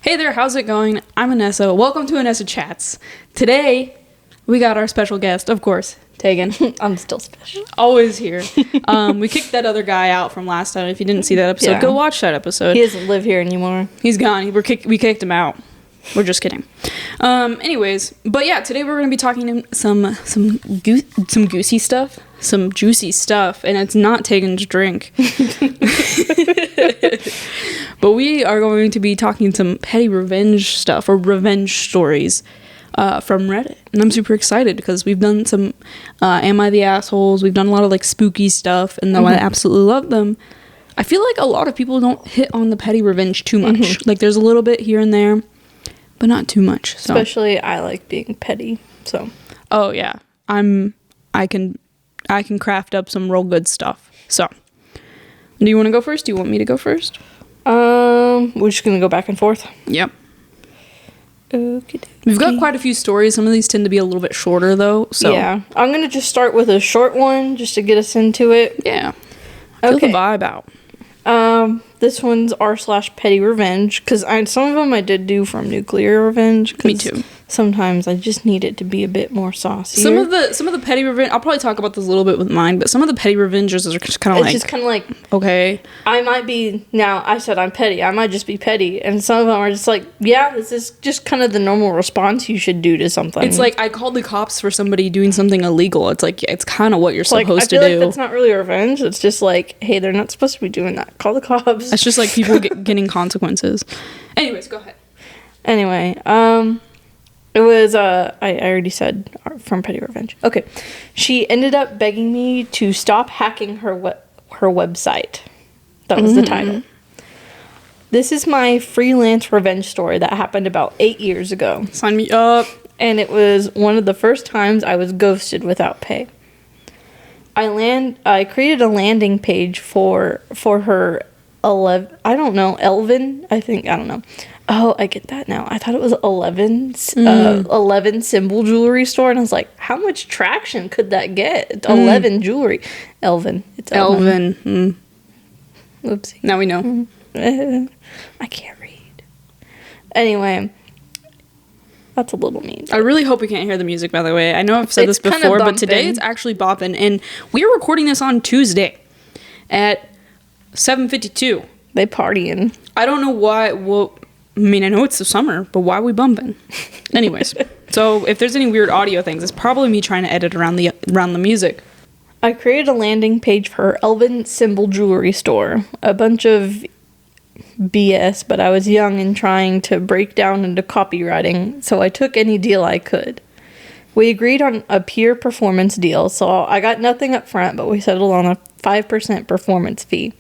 Hey there, how's it going? I'm Anyssa. Welcome to Anyssa Chats. Today, we got our special guest, of course, Tegan. I'm still special. Always here. We kicked that other guy out from last time. If you didn't see that episode, go watch that episode. He doesn't live here anymore. He's gone. We kicked him out. We're just kidding. Anyways, but yeah, today we're going to be talking some goosey stuff, some juicy stuff, and it's not Tegan's drink. But we are going to be talking some petty revenge stuff or revenge stories from Reddit. And I'm super excited because we've done some Am I the Assholes? We've done a lot of like spooky stuff, and though I absolutely love them, I feel like a lot of people don't hit on the petty revenge too much. Like there's a little bit here and there, but not too much. So. Especially I like being petty. So. Oh yeah, I can craft up some real good stuff. So, do you want to go first? Do you want me to go first? We're just gonna go back and forth. Yep. Okay. We've got quite a few stories. Some of these tend to be a little bit shorter though. So yeah, I'm gonna just start with a short one just to get us into it. Yeah. Feel the vibe out. This one's r/petty revenge because some of them I did do from nuclear revenge. Me too. Sometimes I just need it to be a bit more saucy. Some of the petty revenge. I'll probably talk about this a little bit with mine, but some of the petty revenges are just kind of like. It's just kind of like okay. I might be now. I said I'm petty. I might just be petty, and some of them are just like, yeah, this is just kind of the normal response you should do to something. It's like I called the cops for somebody doing something illegal. It's like it's kind of what you're supposed to do. I feel like that's not really revenge. It's just like, hey, they're not supposed to be doing that. Call the cops. It's just like people getting consequences. Anyways, go ahead. Anyway, it was, I already said from petty revenge. Okay. She ended up begging me to stop hacking her website. That was the title. This is my freelance revenge story that happened about 8 years ago. Sign me up. And it was one of the first times I was ghosted without pay. I created a landing page for her Elvin, I don't know. Oh, I get that now. I thought it was 11 symbol jewelry store, and I was like, how much traction could that get? 11 jewelry. Elvin. It's Elvin. Oopsie. Now we know. I can't read. Anyway, that's a little mean. I really hope we can't hear the music, by the way. I know I've said this before, but today it's actually bopping, and we are recording this on Tuesday at 7:52. They partying. I don't know why. Well, I mean, I know it's the summer, but why are we bumping? Anyways, so if there's any weird audio things, it's probably me trying to edit around the music. I created a landing page for her Elvin symbol jewelry store. A bunch of BS, but I was young and trying to break down into copywriting, so I took any deal I could. We agreed on a peer performance deal, so I got nothing up front, but we settled on a 5% performance fee.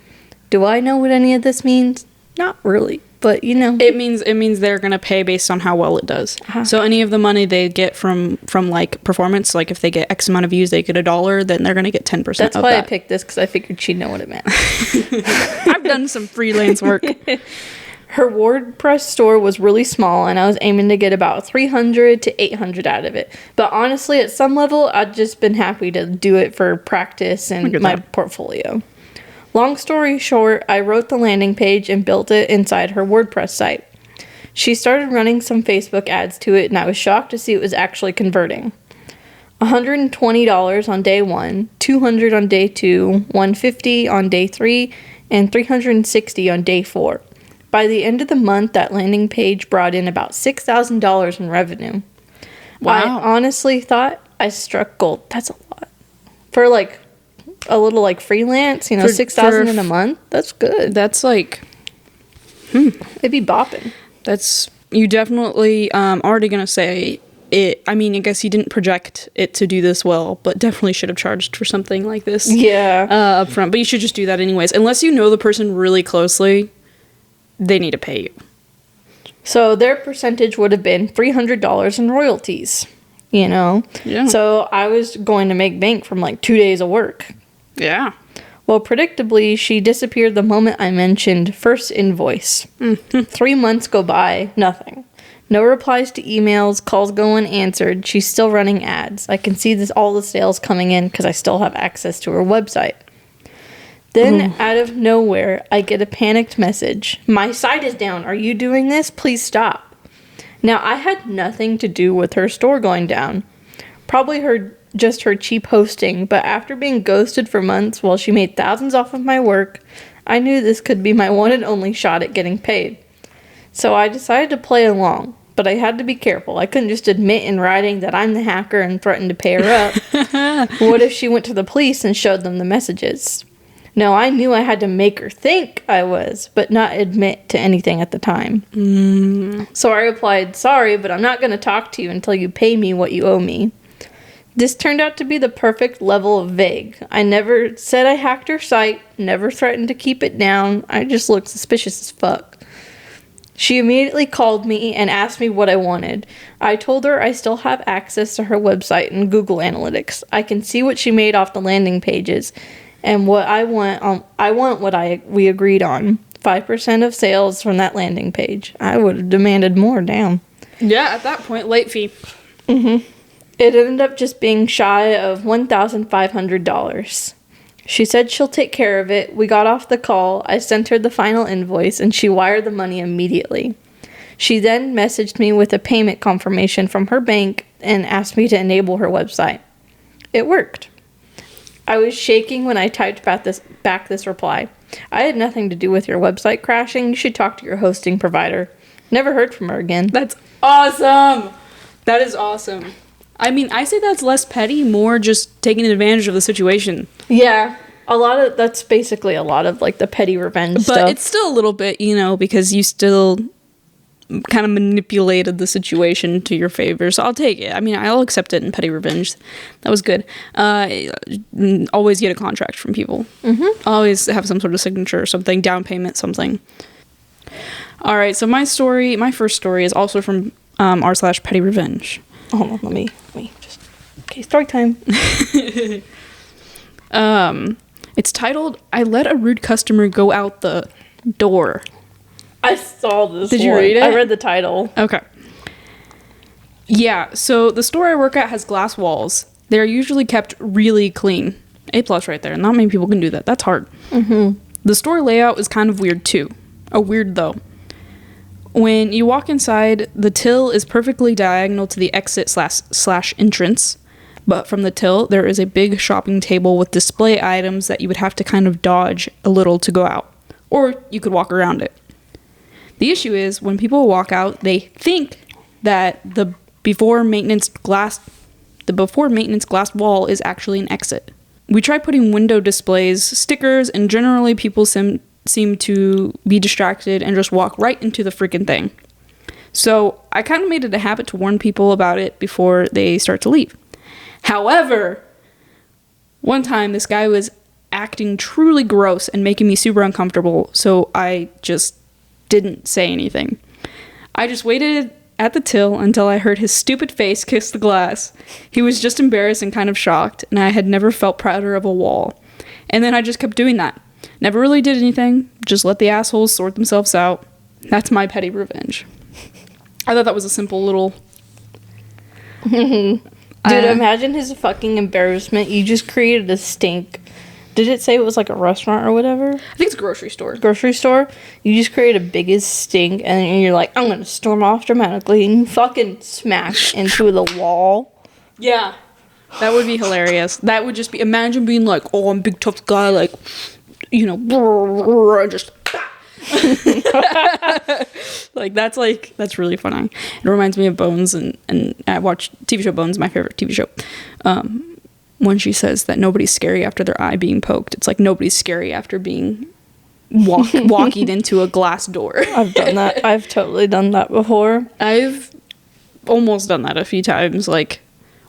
Do I know what any of this means? Not really, but you know. It means they're going to pay based on how well it does. So any of the money they get from like performance, like if they get X amount of views, they get $1, then they're going to get 10% of that. That's why I picked this, because I figured she'd know what it meant. I've done some freelance work. Her WordPress store was really small, and I was aiming to get about 300 to 800 out of it. But honestly, at some level, I'd just been happy to do it for practice and my portfolio. Long story short, I wrote the landing page and built it inside her WordPress site. She started running some Facebook ads to it, and I was shocked to see it was actually converting. $120 on day 1, $200 on day 2, $150 on day 3, and $360 on day 4. By the end of the month, that landing page brought in about $6,000 in revenue. Wow. I honestly thought I struck gold. That's a lot. For like a little like freelance, you know, $6,000 in a month. That's good. That's like, it'd be bopping. That's, you definitely already gonna say it. I mean, I guess you didn't project it to do this well, but definitely should have charged for something like this. Yeah. Up front, but you should just do that anyways. Unless you know the person really closely, they need to pay you. So their percentage would have been $300 in royalties. You know. Yeah. So I was going to make bank from like 2 days of work. Yeah. Well, predictably, she disappeared the moment I mentioned first invoice. 3 months go by, nothing. No replies to emails, calls go unanswered. She's still running ads. I can see all the sales coming in because I still have access to her website. Then, out of nowhere, I get a panicked message. My site is down. Are you doing this? Please stop. Now, I had nothing to do with her store going down. Probably just her cheap hosting, but after being ghosted for months while she made thousands off of my work, I knew this could be my one and only shot at getting paid. So I decided to play along, but I had to be careful. I couldn't just admit in writing that I'm the hacker and threaten to pay her up. What if she went to the police and showed them the messages? No, I knew I had to make her think I was, but not admit to anything at the time. So I replied, sorry, but I'm not going to talk to you until you pay me what you owe me. This turned out to be the perfect level of vague. I never said I hacked her site, never threatened to keep it down. I just looked suspicious as fuck. She immediately called me and asked me what I wanted. I told her I still have access to her website and Google Analytics. I can see what she made off the landing pages. And what I want what we agreed on. 5% of sales from that landing page. I would have demanded more, damn. Yeah, at that point, late fee. It ended up just being shy of $1,500. She said she'll take care of it. We got off the call. I sent her the final invoice, and she wired the money immediately. She then messaged me with a payment confirmation from her bank and asked me to enable her website. It worked. I was shaking when I typed back this reply. I had nothing to do with your website crashing. You should talk to your hosting provider. Never heard from her again. That's awesome. That is awesome. I mean, I say that's less petty, more just taking advantage of the situation. Yeah. That's basically a lot of like the petty revenge stuff. But it's still a little bit, because you still kind of manipulated the situation to your favor. So I'll take it. I mean, I'll accept it in petty revenge. That was good. Always get a contract from people. Always have some sort of signature or something, down payment, something. All right. So my first story is also from r/petty revenge. Hold on, let me just... Okay, story time. It's titled, I Let a Rude Customer Go Out the Door. I saw this. Did you read it? I read the title. Okay. Yeah, so the store I work at has glass walls. They're usually kept really clean. A+ right there. Not many people can do that. That's hard. The store layout is kind of weird too. Weird though. When you walk inside, the till is perfectly diagonal to the exit slash entrance. But from the till, there is a big shopping table with display items that you would have to kind of dodge a little to go out. Or you could walk around it. The issue is, when people walk out, they think that the before maintenance glass wall is actually an exit. We try putting window displays, stickers, and generally people seem to be distracted and just walk right into the freaking thing. So I kind of made it a habit to warn people about it before they start to leave. However, one time this guy was acting truly gross and making me super uncomfortable, so I just didn't say anything. I just waited at the till until I heard his stupid face kiss the glass. He was just embarrassed and kind of shocked, and I had never felt prouder of a wall. And then I just kept doing that. Never really did anything, just let the assholes sort themselves out. That's my petty revenge. I thought that was a simple little... Dude, imagine his fucking embarrassment. You just created a stink. Did it say it was like a restaurant or whatever? I think it's a grocery store. Grocery store? You just create a biggest stink and then you're like, I'm gonna storm off dramatically, and you fucking smash into the wall. Yeah. That would be hilarious. That would just be... Imagine being like, oh, I'm a big tough guy, like, just... that's really funny. It reminds me of Bones, and I watch TV show Bones, my favorite TV show. When she says that nobody's scary after their eye being poked, it's like nobody's scary after being walking into a glass door. I've done that. I've totally done that before. I've almost done that a few times, like,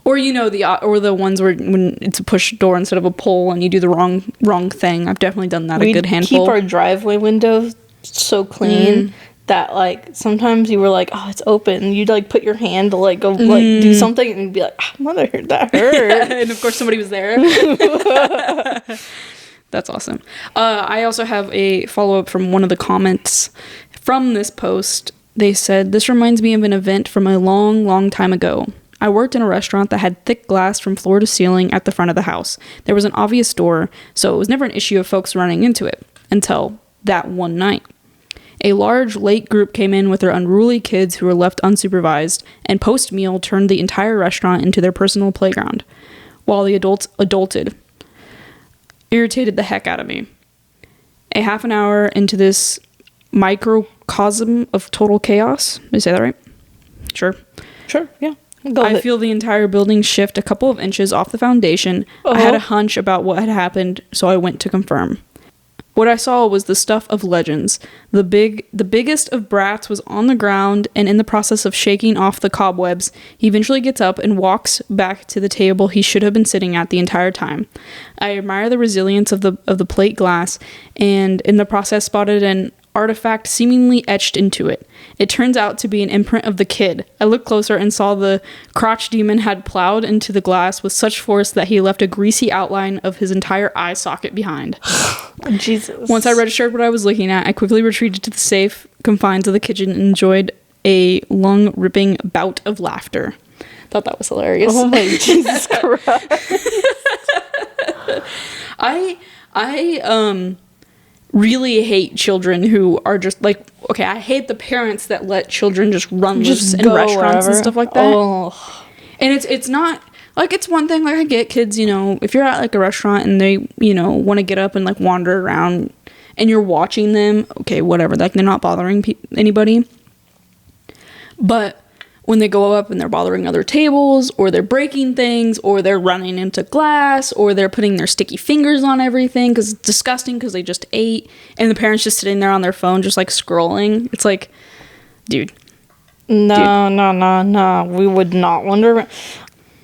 or the ones where when it's a push door instead of a pull and you do the wrong thing. I've definitely done that a good handful. Keep our driveway windows so clean that like sometimes you were like, oh, it's open. You'd like put your hand to like go like do something and you'd be like, oh, mother, that hurt. And of course somebody was there. That's awesome. I also have a follow-up from one of the comments from this post. They said, this reminds me of an event from a long, long time ago. I worked in a restaurant that had thick glass from floor to ceiling at the front of the house. There was an obvious door, so it was never an issue of folks running into it, until that one night. A large, late group came in with their unruly kids who were left unsupervised, and post-meal turned the entire restaurant into their personal playground, while the adults adulted. Irritated the heck out of me. A half an hour into this microcosm of total chaos. Did I say that right? Sure. Sure, yeah. I feel the entire building shift a couple of inches off the foundation. I had a hunch about what had happened, so I went to confirm. What I saw was the stuff of legends. The biggest of brats was on the ground and in the process of shaking off the cobwebs. He eventually gets up and walks back to the table he should have been sitting at the entire time. I admire the resilience of the plate glass, and in the process spotted an artifact seemingly etched into it. It turns out to be an imprint of the kid. I looked closer and saw the crotch demon had plowed into the glass with such force that he left a greasy outline of his entire eye socket behind. Jesus. Once I registered what I was looking at, I quickly retreated to the safe confines of the kitchen and enjoyed a lung-ripping bout of laughter. Thought that was hilarious. Oh my Jesus Christ. I really hate children who are just like, okay, I hate the parents that let children just run loose in restaurants and stuff like that. Oh. And it's not like, it's one thing, like, I get kids, you know, if you're at like a restaurant and they, you know, want to get up and like wander around and you're watching them, okay, whatever, like they're not bothering anybody. But when they go up and they're bothering other tables, or they're breaking things, or they're running into glass, or they're putting their sticky fingers on everything because it's disgusting because they just ate, and the parents just sitting there on their phone just like scrolling. It's like, dude. No. We would not wander.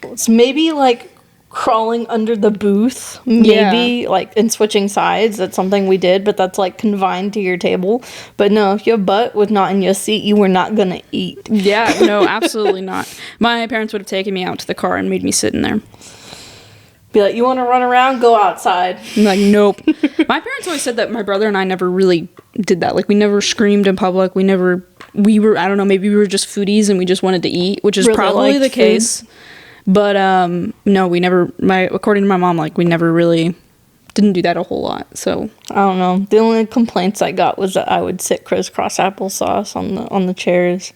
It's maybe like crawling under the booth, maybe like and switching sides. That's something we did, but that's like confined to your table. But no, if your butt was not in your seat, you were not gonna eat. Yeah, no, absolutely not. My parents would have taken me out to the car and made me sit in there. Be like, you want to run around? Go outside. I'm like, nope. My parents always said that my brother and I never really did that. Like, we never screamed in public. We were, I don't know, maybe we were just foodies and we just wanted to eat, which is really probably the case. But, no, we never, according to my mom, like, we never really didn't do that a whole lot, so. I don't know. The only complaints I got was that I would sit crisscross applesauce on the chairs.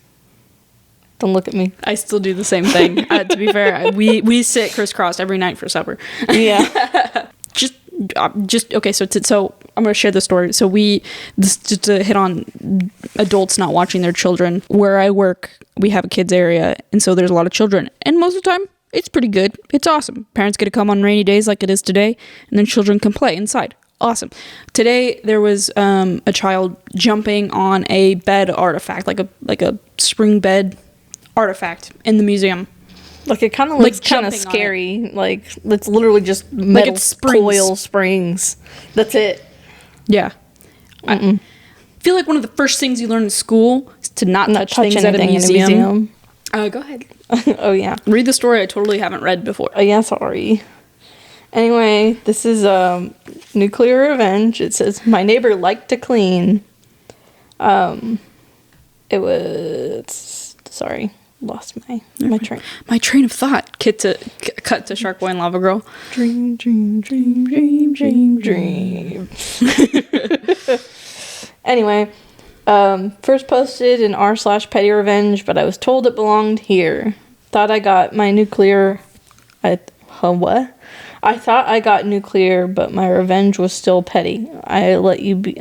Don't look at me. I still do the same thing. To be fair, we sit crisscross every night for supper. Yeah. just okay. So I'm gonna share the story. So just to hit on adults not watching their children. Where I work, we have a kids area, and so there's a lot of children, and most of the time it's pretty good. It's awesome. Parents get to come on rainy days like it is today, and then children can play inside. Awesome. Today there was a child jumping on a bed artifact, like a spring bed artifact in the museum. Like, it kind of looks kind of scary. Like, it's literally just metal coil springs. That's it. Yeah. I feel like one of the first things you learn in school is to not touch things at a museum. Go ahead. Oh, yeah. Read the story I totally haven't read before. Oh, yeah, sorry. Anyway, this is Nuclear Revenge. It says, my neighbor liked to clean. It was... Sorry. Lost my train. My train of thought. Cut to Shark Boy and Lava Girl. Dream. Anyway, first posted in r/petty revenge, but I was told it belonged here. Thought I got my nuclear. What? I thought I got nuclear, but my revenge was still petty. I let you be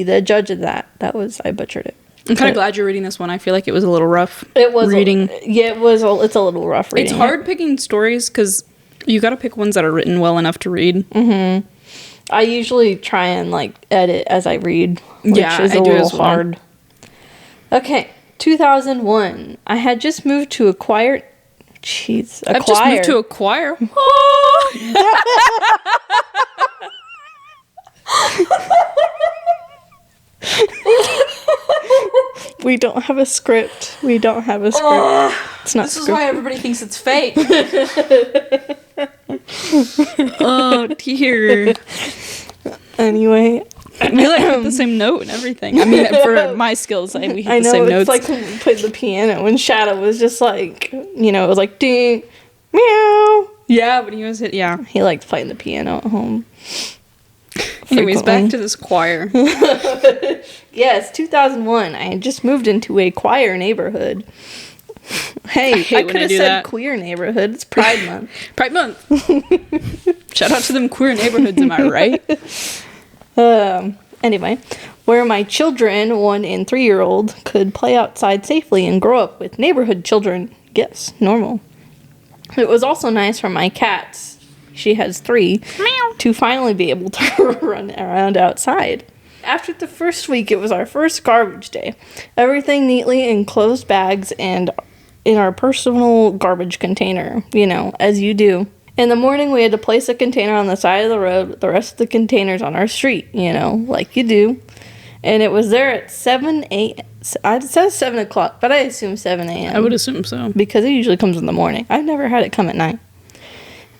the judge of that. I butchered it. I'm kind of glad you're reading this one. I feel like it was a little rough. It was reading. It's a little rough reading. It's hard picking stories because you got to pick ones that are written well enough to read. Mm-hmm. I usually try and edit as I read, which is a little hard. Okay, 2001. I had just moved to a choir. Jeez, I've just moved to a choir. We don't have a script. It's not this scripted. is why everybody thinks it's fake. Oh dear. Anyway, We like hit the same note and everything. I mean, for my skills, we hit the same notes. It's like when we played the piano and Shadow was just like, it was like ding, meow. Yeah, when he was He liked playing the piano at home. Anyways, back to this choir. Yes, 2001. I had just moved into a choir neighborhood. Hey, I could have said queer neighborhood. It's Pride Month. Pride Month. Shout out to them queer neighborhoods, am I right? Anyway, where my children, 1 and 3-year-old, could play outside safely and grow up with neighborhood children. Yes, normal. It was also nice for my cats, she has 3, to finally be able to run around outside. After the first week, it was our first garbage day. Everything neatly in closed bags and in our personal garbage container, as you do. In the morning, we had to place a container on the side of the road, the rest of the containers on our street, like you do. And it was there at 7 a.m. It says 7 o'clock, but I assume 7 a.m. I would assume so. Because it usually comes in the morning. I've never had it come at night.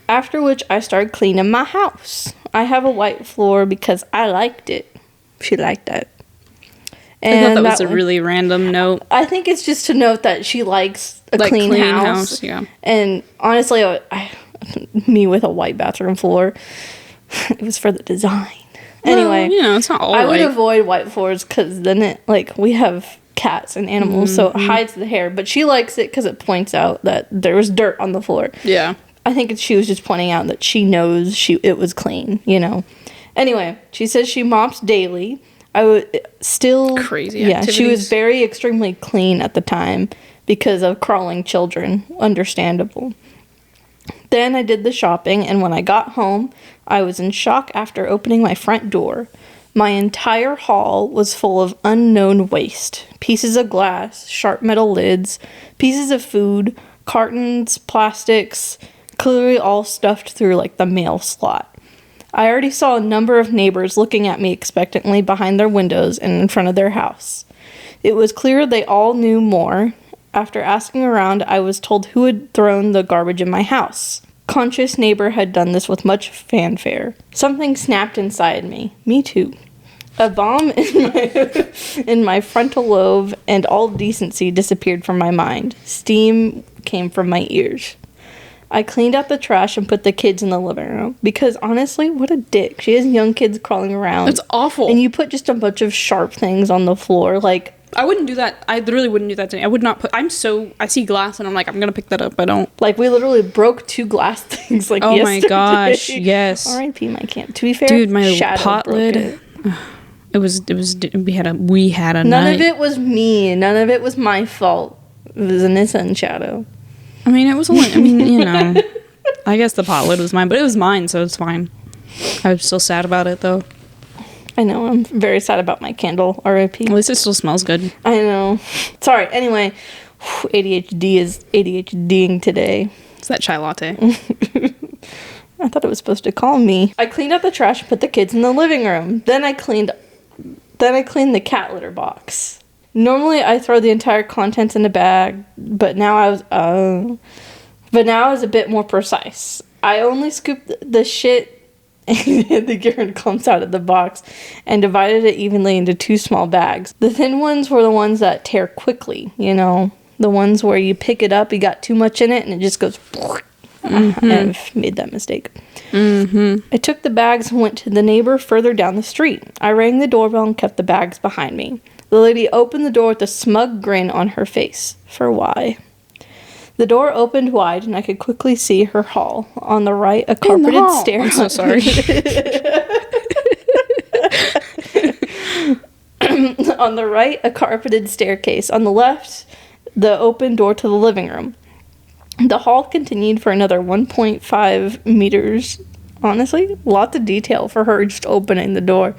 After which, I started cleaning my house. I have a white floor because I liked it. She liked that. And I thought that was a really random note. I think it's just to note that she likes a clean house. Yeah. And honestly, me with a white bathroom floor, it was for the design. Anyway, it's not all I would avoid white floors because then we have cats and animals, so it hides the hair. But she likes it because it points out that there was dirt on the floor. Yeah. I think she was just pointing out that she knows it was clean, Anyway, she says she mops daily. I would still crazy activities. She was very extremely clean at the time because of crawling children. Understandable. Then I did the shopping, and when I got home, I was in shock after opening my front door. My entire hall was full of unknown waste. Pieces of glass, sharp metal lids, pieces of food, cartons, plastics, clearly all stuffed through like the mail slot. I already saw a number of neighbors looking at me expectantly behind their windows and in front of their house. It was clear they all knew more. After asking around, I was told who had thrown the garbage in my house. Conscious neighbor had done this with much fanfare. Something snapped inside me. Me too. A bomb in my frontal lobe, and all decency disappeared from my mind. Steam came from my ears. I cleaned out the trash and put the kids in the living room. Because honestly, what a dick. She has young kids crawling around. It's awful. And you put just a bunch of sharp things on the floor. Like, I wouldn't do that. I literally wouldn't do that to me. I would not put... I see glass and I'm like, I'm going to pick that up. I don't. Like, we literally broke 2 glass things like yesterday. Oh my gosh, yes. R.I.P. my can. To be fair, dude, my Shadow pot lid. It was, we had a night. None of it was me. None of it was my fault. It was Anyssa and Shadow. I mean, it was only, I guess the pot lid was mine, but it was mine, so it's fine. I was still sad about it, though. I know, I'm very sad about my candle, R.I.P. At least it still smells good. I know. Sorry, anyway, ADHD is ADHDing today. It's that chai latte. I thought it was supposed to calm me. I cleaned up the trash and put the kids in the living room. Then I cleaned the cat litter box. Normally, I throw the entire contents in a bag, but now I was a bit more precise. I only scooped the shit and the urine clumps out of the box and divided it evenly into 2 small bags. The thin ones were the ones that tear quickly, the ones where you pick it up, you got too much in it, and it just goes... I've made that mistake. I took the bags and went to the neighbor further down the street. I rang the doorbell and kept the bags behind me. The lady opened the door with a smug grin on her face. For why? The door opened wide, and I could quickly see her hall. On the right, a carpeted stair. I'm so sorry. On the right, a carpeted staircase. On the left, the open door to the living room. The hall continued for another 1.5 meters. Honestly, lots of detail for her just opening the door.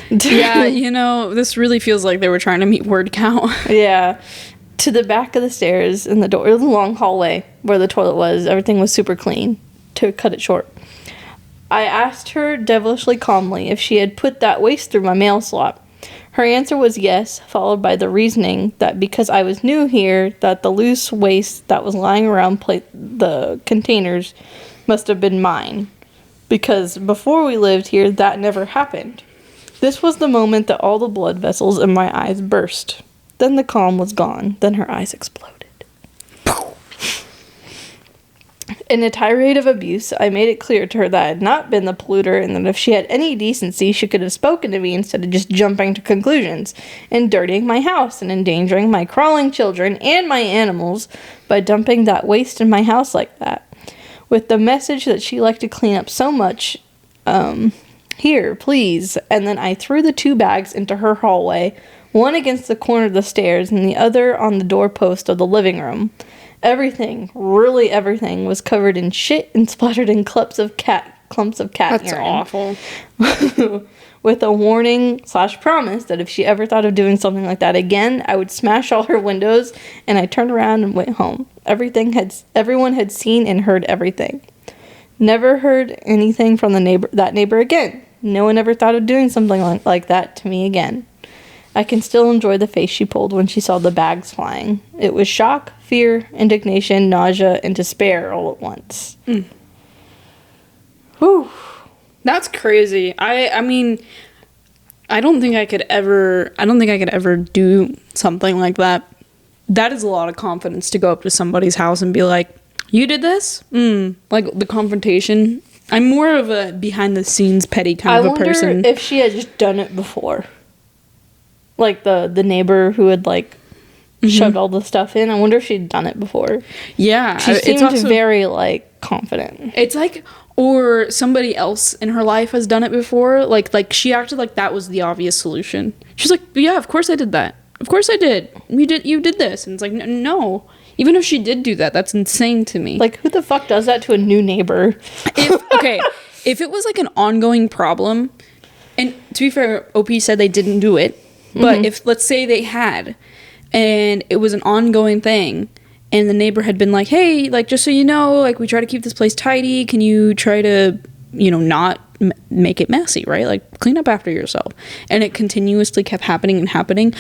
Yeah, this really feels like they were trying to meet word count. Yeah. To the back of the stairs and the door. It was a long hallway where the toilet was. Everything was super clean, to cut it short. I asked her devilishly calmly if she had put that waste through my mail slot. Her answer was yes, followed by the reasoning that because I was new here, that the loose waste that was lying around the containers must have been mine. Because before we lived here, that never happened. This was the moment that all the blood vessels in my eyes burst. Then the calm was gone. Then her eyes exploded. In a tirade of abuse, I made it clear to her that I had not been the polluter and that if she had any decency, she could have spoken to me instead of just jumping to conclusions and dirtying my house and endangering my crawling children and my animals by dumping that waste in my house like that. With the message that she liked to clean up so much, here, please. And then I threw the 2 bags into her hallway, one against the corner of the stairs and the other on the doorpost of the living room. Everything, really everything, was covered in shit and splattered in clumps of cat That's urine. awful. With a warning/promise that if she ever thought of doing something like that again, I would smash all her windows, and I turned around and went home. Everyone had seen and heard everything. Never heard anything from that neighbor again. No one ever thought of doing something like that to me again. I can still enjoy the face she pulled when she saw the bags flying. It was shock, fear, indignation, nausea, and despair all at once. Whew. That's crazy. I mean, I don't think I could ever do something like that. That is a lot of confidence to go up to somebody's house and be like, "You did this?" Like the confrontation. I'm more of a behind the scenes petty kind of a person. I wonder if she had just done it before. Like the neighbor who had like shoved all the stuff in. I wonder if she'd done it before. Yeah. She seemed very like confident. It's like, or somebody else in her life has done it before. Like she acted like that was the obvious solution. She's like, "Yeah, of course I did that. Of course I did. You did this." And it's like, no. Even if she did do that, that's insane to me. Like, who the fuck does that to a new neighbor? If it was like an ongoing problem, and to be fair, OP said they didn't do it, but if, let's say they had, and it was an ongoing thing, and the neighbor had been like, "Hey, like, just so you know, like, we try to keep this place tidy, can you try to, not make it messy, right? Like, clean up after yourself." And it continuously kept happening and happening.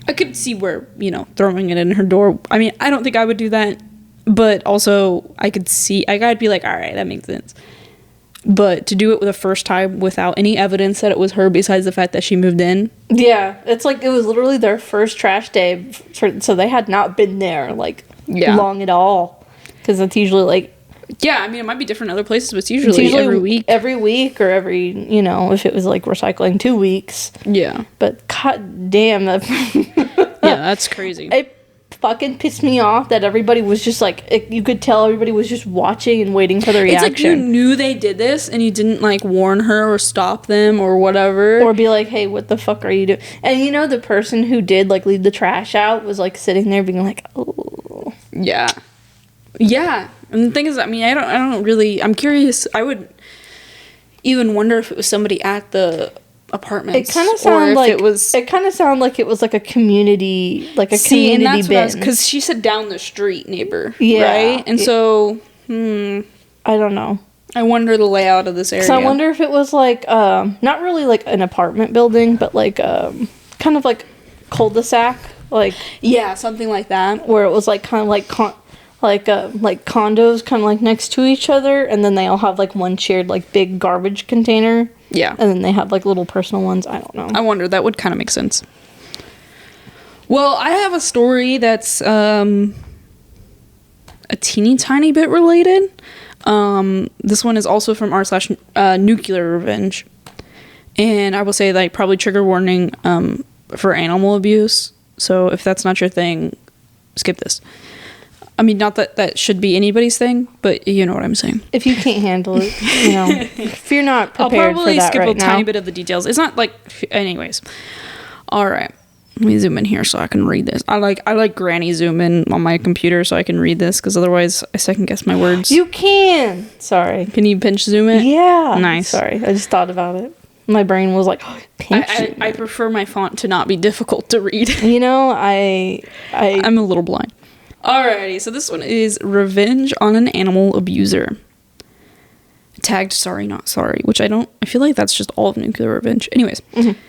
I could see where, throwing it in her door, I mean, I don't think I would do that, but also I could see, I'd be like, all right, that makes sense. But to do it the first time without any evidence that it was her besides the fact that she moved in. Yeah, it's like it was literally their first trash day, so they had not been there, like, long at all. Because that's usually, like... Yeah, I mean, it might be different in other places, but it's usually every week. Every week, or every, if it was, like, recycling 2 weeks. Yeah. But, god damn, that... Yeah, that's crazy. It fucking pissed me off that everybody was just, like... you could tell everybody was just watching and waiting for the reaction. It's like you knew they did this, and you didn't, like, warn her or stop them or whatever. Or be like, "Hey, what the fuck are you doing?" And, the person who did, like, leave the trash out was, like, sitting there being like, "Oh." Yeah. Yeah. And the thing is, I mean, I don't really... I'm curious. I would even wonder if it was somebody at the apartments. It kind of sounded like it was... It kind of sounded like it was, like, a community... Like, a community bin. Because she said down the street neighbor, yeah. Right? And so... I don't know. I wonder the layout of this area. So I wonder if it was, like... not really, like, an apartment building, but, like, kind of, like, cul-de-sac. Like... Yeah, something like that. Where it was, like, kind of, like... like condos kind of like next to each other, and then they all have like one shared like big garbage container. Yeah. And then they have like little personal ones. I don't know. I wonder, that would kind of make sense. Well, I have a story that's a teeny tiny bit related. This one is also from r/nuclear revenge. And I will say, like, probably trigger warning for animal abuse. So if that's not your thing, skip this. I mean, not that that should be anybody's thing, but you know what I'm saying. If you can't handle it, if you're not prepared for that right now. I'll probably skip a tiny bit of the details. It's not like, anyways. All right. Let me zoom in here so I can read this. I like granny zoom in on my computer so I can read this, because otherwise I second guess my words. You can. Sorry. Can you pinch zoom it? Yeah. Nice. Sorry. I just thought about it. My brain was like, pinch zoom. I prefer my font to not be difficult to read. I'm a little blind. Alrighty, so this one is Revenge on an Animal Abuser. Tagged Sorry Not Sorry, which I feel like that's just all of Nuclear Revenge. Anyways. Mm-hmm.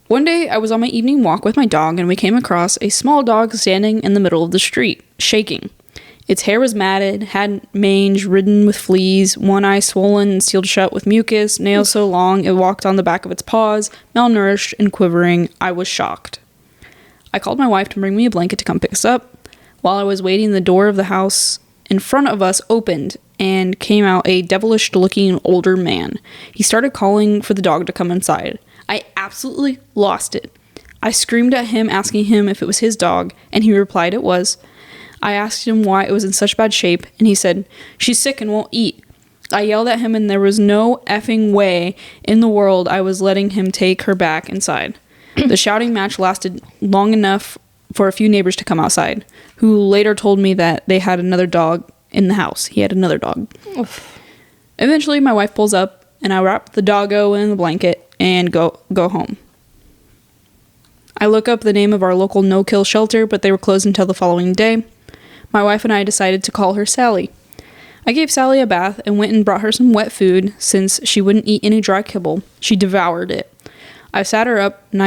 One day, I was on my evening walk with my dog, and we came across a small dog standing in the middle of the street, shaking. Its hair was matted, had mange ridden with fleas, one eye swollen and sealed shut with mucus, nails so long it walked on the back of its paws, malnourished and quivering. I was shocked. I called my wife to bring me a blanket to come pick us up. While I was waiting, the door of the house in front of us opened and came out a devilish-looking older man. He started calling for the dog to come inside. I absolutely lost it. I screamed at him, asking him if it was his dog, and he replied it was. I asked him why it was in such bad shape, and he said, "She's sick and won't eat." I yelled at him, and there was no effing way in the world I was letting him take her back inside. The shouting match lasted long enough for a few neighbors to come outside, who later told me that they had another dog in the house. He had another dog. Oof. Eventually, my wife pulls up, and I wrap the doggo in the blanket and go home. I look up the name of our local no-kill shelter, but they were closed until the following day. My wife and I decided to call her Sally. I gave Sally a bath and went and brought her some wet food since she wouldn't eat any dry kibble. She devoured it. I sat her up in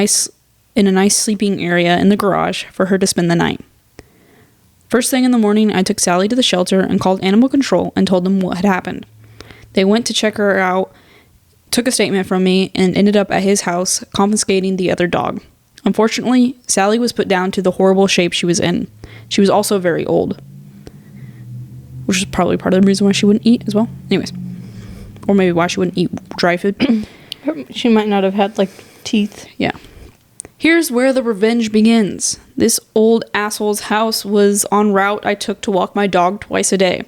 a nice sleeping area in the garage for her to spend the night. First thing in the morning, I took Sally to the shelter and called animal control and told them what had happened. They went to check her out, took a statement from me, and ended up at his house confiscating the other dog. Unfortunately, Sally was put down to the horrible shape she was in. She was also very old, which is probably part of the reason why she wouldn't eat as well. Anyways, or maybe why she wouldn't eat dry food. She might not have had, like, teeth. Yeah. Here's where the revenge begins. This old asshole's house was en route I took to walk my dog twice a day.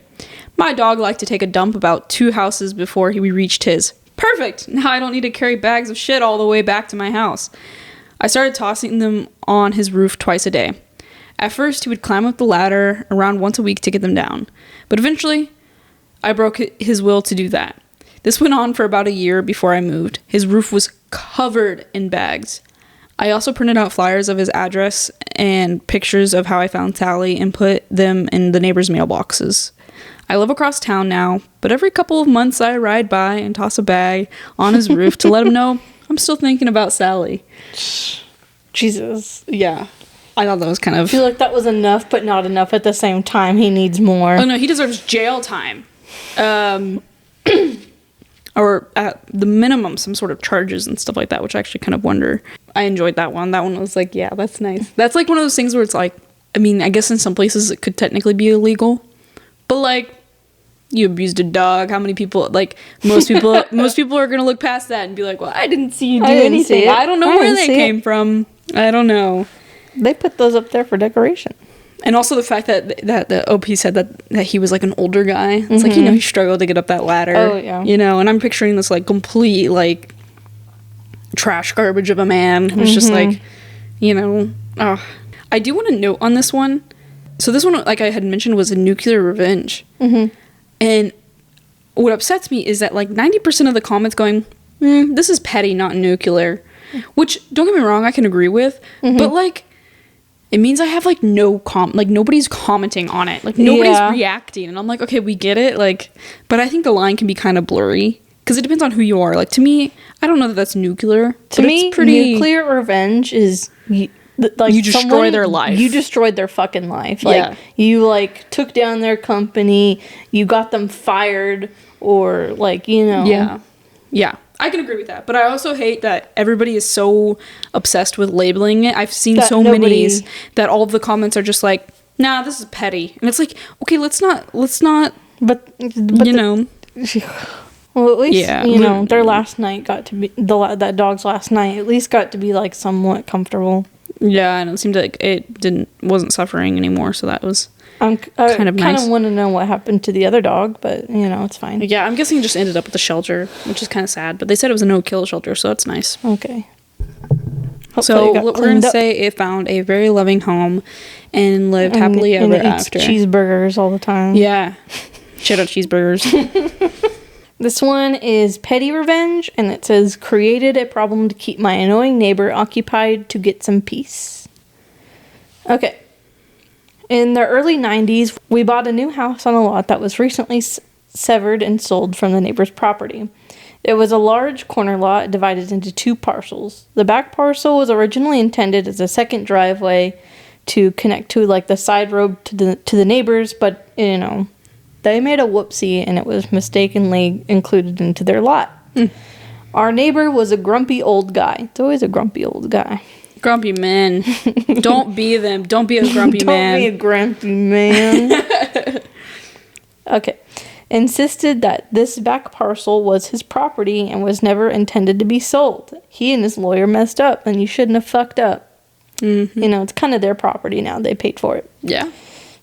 My dog liked to take a dump about 2 houses before we reached his. Perfect! Now I don't need to carry bags of shit all the way back to my house. I started tossing them on his roof twice a day. At first, he would climb up the ladder around once a week to get them down. But eventually, I broke his will to do that. This went on for about a year before I moved. His roof was covered in bags. I also printed out flyers of his address and pictures of how I found Sally and put them in the neighbors' mailboxes. I live across town now, but every couple of months I ride by and toss a bag on his roof to let him know I'm still thinking about Sally. Jesus. Yeah. I thought that was kind of... I feel like that was enough, but not enough at the same time. He needs more. Oh, no, he deserves jail time. Or at the minimum, some sort of charges and stuff like that, which I actually kind of wonder. I enjoyed that one. That one was like, yeah, that's nice. That's like one of those things where it's like, I mean, I guess in some places it could technically be illegal. But like, you abused a dog. How many people, like, most people are going to look past that and be like, well, I didn't see you do anything. I don't know where they came from. I don't know. They put those up there for decoration. And also the fact that the OP said that he was like an older guy. It's like, he struggled to get up that ladder. Oh, yeah. And I'm picturing this like complete like trash garbage of a man who's just like, I do want to note on this one. So this one, like I had mentioned, was a nuclear revenge. Mm-hmm. And what upsets me is that like 90% of the comments going, this is petty, not nuclear. Which, don't get me wrong, I can agree with. But like, it means I have like nobody's commenting on it. Like nobody's reacting. And I'm like, okay, we get it. Like, but I think the line can be kind of blurry. Because it depends on who you are. Like, to me, I don't know that that's nuclear. To me, nuclear revenge is... Like you destroy their life. You destroyed their fucking life. Like, you, like, took down their company. You got them fired. Or, like, Yeah. Yeah. I can agree with that. But I also hate that everybody is so obsessed with labeling it. I've seen so many that all of the comments are just like, nah, this is petty. And it's like, okay, let's not... But well, at least, their last night got to be... that dog's last night at least got to be, like, somewhat comfortable. Yeah, and it seemed like it wasn't suffering anymore, so that was I kind of nice. kind of want to know what happened to the other dog, but, it's fine. Yeah, I'm guessing it just ended up at the shelter, which is kind of sad, but they said it was a no-kill shelter, so that's nice. Okay. So we're going to say it found a very loving home and lived happily ever after. Cheeseburgers all the time. Yeah. Shout out cheeseburgers. This one is petty revenge, and it says, created a problem to keep my annoying neighbor occupied to get some peace. Okay. In the early 90s, we bought a new house on a lot that was recently severed and sold from the neighbor's property. It was a large corner lot divided into 2 parcels. The back parcel was originally intended as a second driveway to connect to like the side road to the neighbors, but you know, they made a whoopsie and it was mistakenly included into their lot. Our neighbor was a grumpy old guy. It's always a grumpy old guy. Grumpy men. Don't be them. Don't be a grumpy man. Don't be a grumpy man. Okay. Insisted that this back parcel was his property and was never intended to be sold. He and his lawyer messed up, and you shouldn't have fucked up. Mm-hmm. You know, it's kind of their property now. They paid for it. Yeah.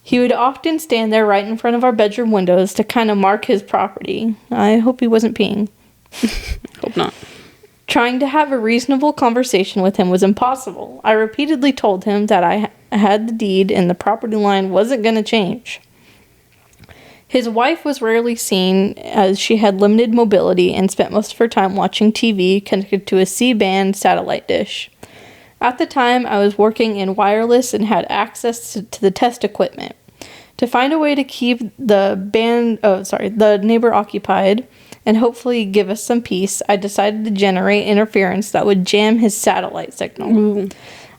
He would often stand there right in front of our bedroom windows to kind of mark his property. I hope he wasn't peeing. Hope not. Trying to have a reasonable conversation with him was impossible. I repeatedly told him that I had the deed and the property line wasn't going to change. His wife was rarely seen as she had limited mobility and spent most of her time watching TV connected to a C-band satellite dish. At the time, I was working in wireless and had access to the test equipment. To find a way to keep the neighbor occupied and hopefully give us some peace, I decided to generate interference that would jam his satellite signal. Ooh.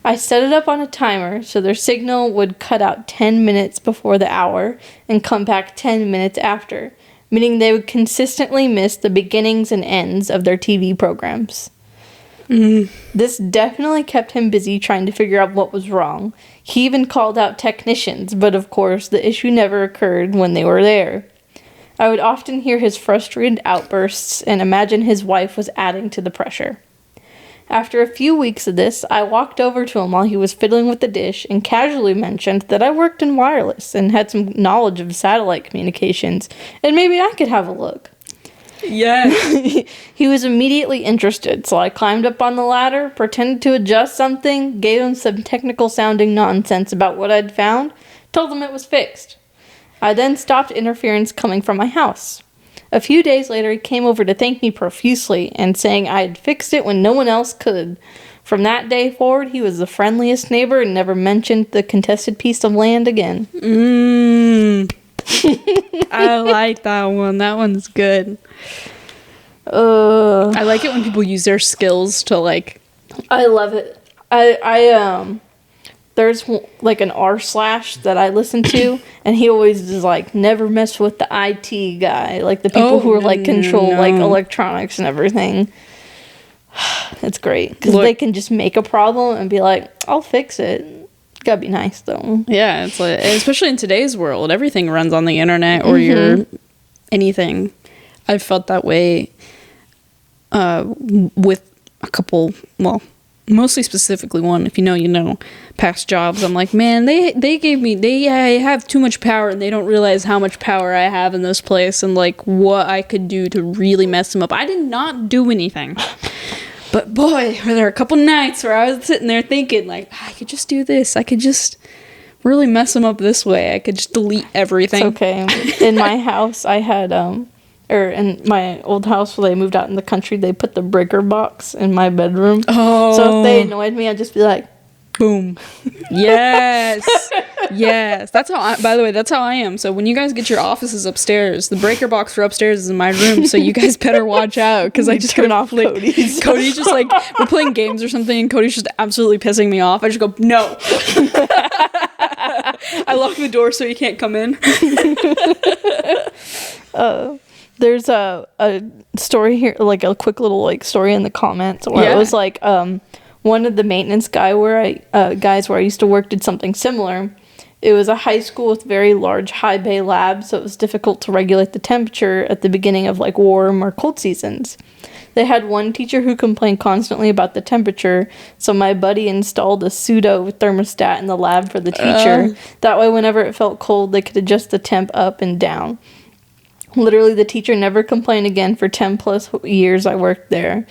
I set it up on a timer so their signal would cut out 10 minutes before the hour and come back 10 minutes after, meaning they would consistently miss the beginnings and ends of their TV programs. This definitely kept him busy trying to figure out what was wrong. He even called out technicians, but of course the issue never occurred when they were there. I would often hear his frustrated outbursts and imagine his wife was adding to the pressure. After a few weeks of this, I walked over to him while he was fiddling with the dish and casually mentioned that I worked in wireless and had some knowledge of satellite communications, and maybe I could have a look. Yes. He was immediately interested, so I climbed up on the ladder, pretended to adjust something, gave him some technical-sounding nonsense about what I'd found, told him it was fixed. I then stopped interference coming from my house. A few days later, he came over to thank me profusely and saying I had fixed it when no one else could. From that day forward, he was the friendliest neighbor and never mentioned the contested piece of land again. I like that one. That one's good. I like it when people use their skills to like. I love it. I there's like an r/ that I listen to, and he always is like, never mess with the IT guy, like the people who are like control like electronics and everything. It's great because they can just make a problem and be like, I'll fix it. Gotta be nice though. Yeah, it's like, especially in today's world, everything runs on the internet or your anything. I've felt that way with a couple, well, mostly specifically one, if you know, past jobs. I'm like, man, I have too much power and they don't realize how much power I have in this place and like what I could do to really mess them up. I did not do anything. But boy, were there a couple nights where I was sitting there thinking like, I could just do this. I could just really mess them up this way. I could just delete everything. It's okay. In my house, I had, or in my old house where they moved out in the country, they put the breaker box in my bedroom. Oh. So if they annoyed me, I'd just be like, boom. Yes. Yes. That's by the way, that's how I am. So when you guys get your offices upstairs, the breaker box for upstairs is in my room. So you guys better watch out because I just turn off Cody's. Cody's just like, we're playing games or something and Cody's just absolutely pissing me off. I just go, no. I lock the door so he can't come in. There's a story here, like a quick little like story in the comments where it was like one of the maintenance guys where I used to work did something similar. It was a high school with very large high bay labs, so it was difficult to regulate the temperature at the beginning of like warm or cold seasons. They had one teacher who complained constantly about the temperature, so my buddy installed a pseudo thermostat in the lab for the teacher. That way, whenever it felt cold, they could adjust the temp up and down. Literally, the teacher never complained again for 10 plus years I worked there.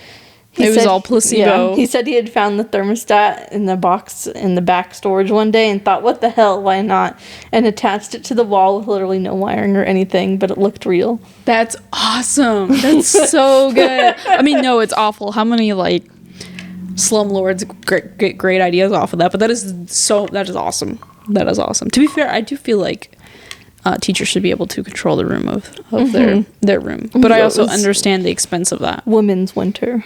It was all placebo. Yeah, he said he had found the thermostat in the box in the back storage one day and thought, what the hell, why not? And attached it to the wall with literally no wiring or anything, but it looked real. That's awesome. That's so good. I mean, no, it's awful. How many, like, slumlords get great ideas off of that? But that is awesome. That is awesome. To be fair, I do feel like teachers should be able to control the room of their room. But I also understand the expense of that. Women's winter.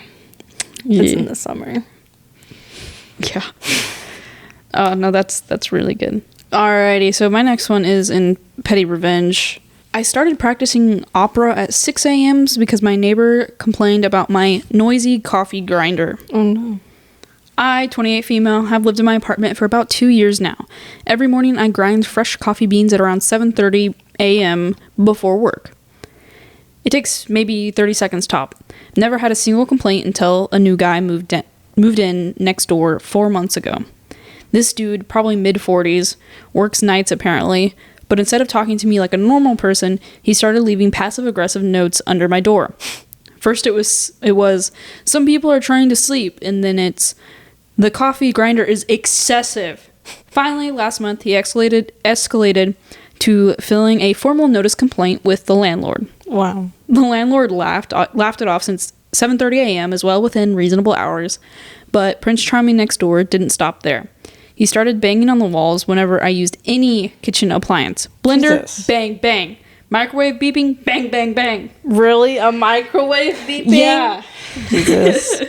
It's in the summer. Yeah. Oh, no, that's really good. Alrighty, so my next one is in petty revenge. I started practicing opera at 6 a.m. because my neighbor complained about my noisy coffee grinder. Oh, no. I, 28 female, have lived in my apartment for about 2 years now. Every morning I grind fresh coffee beans at around 7:30 a.m. before work. It takes maybe 30 seconds top. Never had a single complaint until a new guy moved in next door 4 months ago. This dude, probably mid-40s, works nights apparently, but instead of talking to me like a normal person, he started leaving passive-aggressive notes under my door. First it was, some people are trying to sleep, and then it's, the coffee grinder is excessive. Finally, last month, he escalated to filing a formal notice complaint with the landlord. Wow. The landlord laughed it off since 7:30 a.m. as well within reasonable hours, but Prince Charming next door didn't stop there. He started banging on the walls whenever I used any kitchen appliance. Blender, Jesus. bang, bang. Microwave beeping, bang, bang, bang. Really? A microwave beeping? Yeah. Jesus.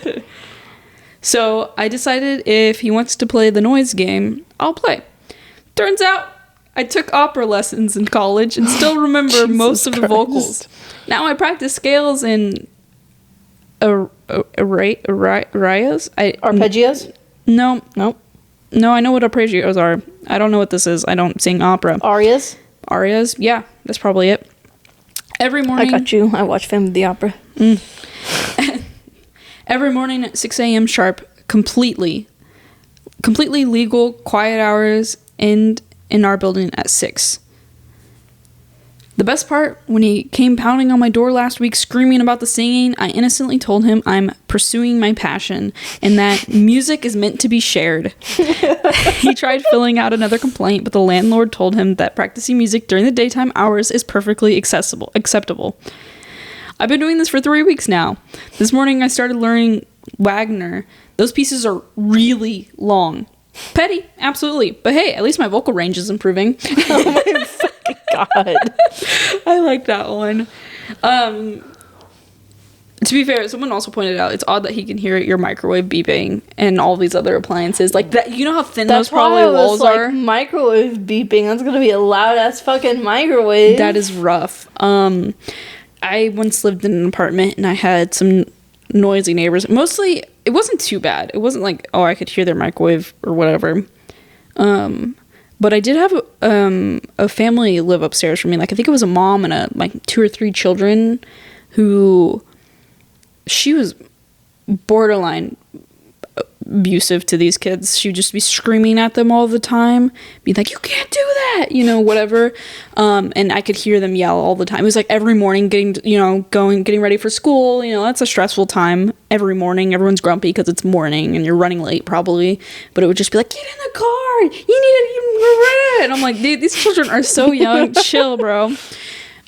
So I decided if he wants to play the noise game, I'll play. Turns out I took opera lessons in college and still remember most of the vocals. Now I practice scales and arias. Arpeggios? No, Nope. no, I know what arpeggios are. I don't know what this is. I don't sing opera. Arias? Arias? Yeah, that's probably it. Every morning. I got you. I watch Phantom of the Opera. Every morning at 6 a.m. sharp, completely legal, quiet hours, and in our building at 6. The best part, when he came pounding on my door last week screaming about the singing, I innocently told him I'm pursuing my passion and that music is meant to be shared. He tried filling out another complaint, but the landlord told him that practicing music during the daytime hours is perfectly acceptable. I've been doing this for 3 weeks now. This morning I started learning Wagner. Those pieces are really long. Petty, absolutely. But hey, at least my vocal range is improving. Oh my fucking god. I like that one. To be fair, someone also pointed out it's odd that he can hear your microwave beeping and all these other appliances. Like that, you know how thin those probably walls are? Microwave beeping. That's gonna be a loud ass fucking microwave. That is rough. I once lived in an apartment and I had some noisy neighbors. Mostly, it wasn't too bad. It wasn't like, oh, I could hear their microwave or whatever. But I did have a family live upstairs from me. Like, I think it was a mom and like 2 or 3 children who, she was borderline abusive to these kids. She would just be screaming at them all the time, be like, you can't do that, you know, whatever. And I could hear them yell all the time. It was like every morning getting ready for school. You know, that's a stressful time every morning. Everyone's grumpy because it's morning and you're running late probably, but it would just be like, get in the car, you need to, and I'm like, these children are so young. Chill, bro.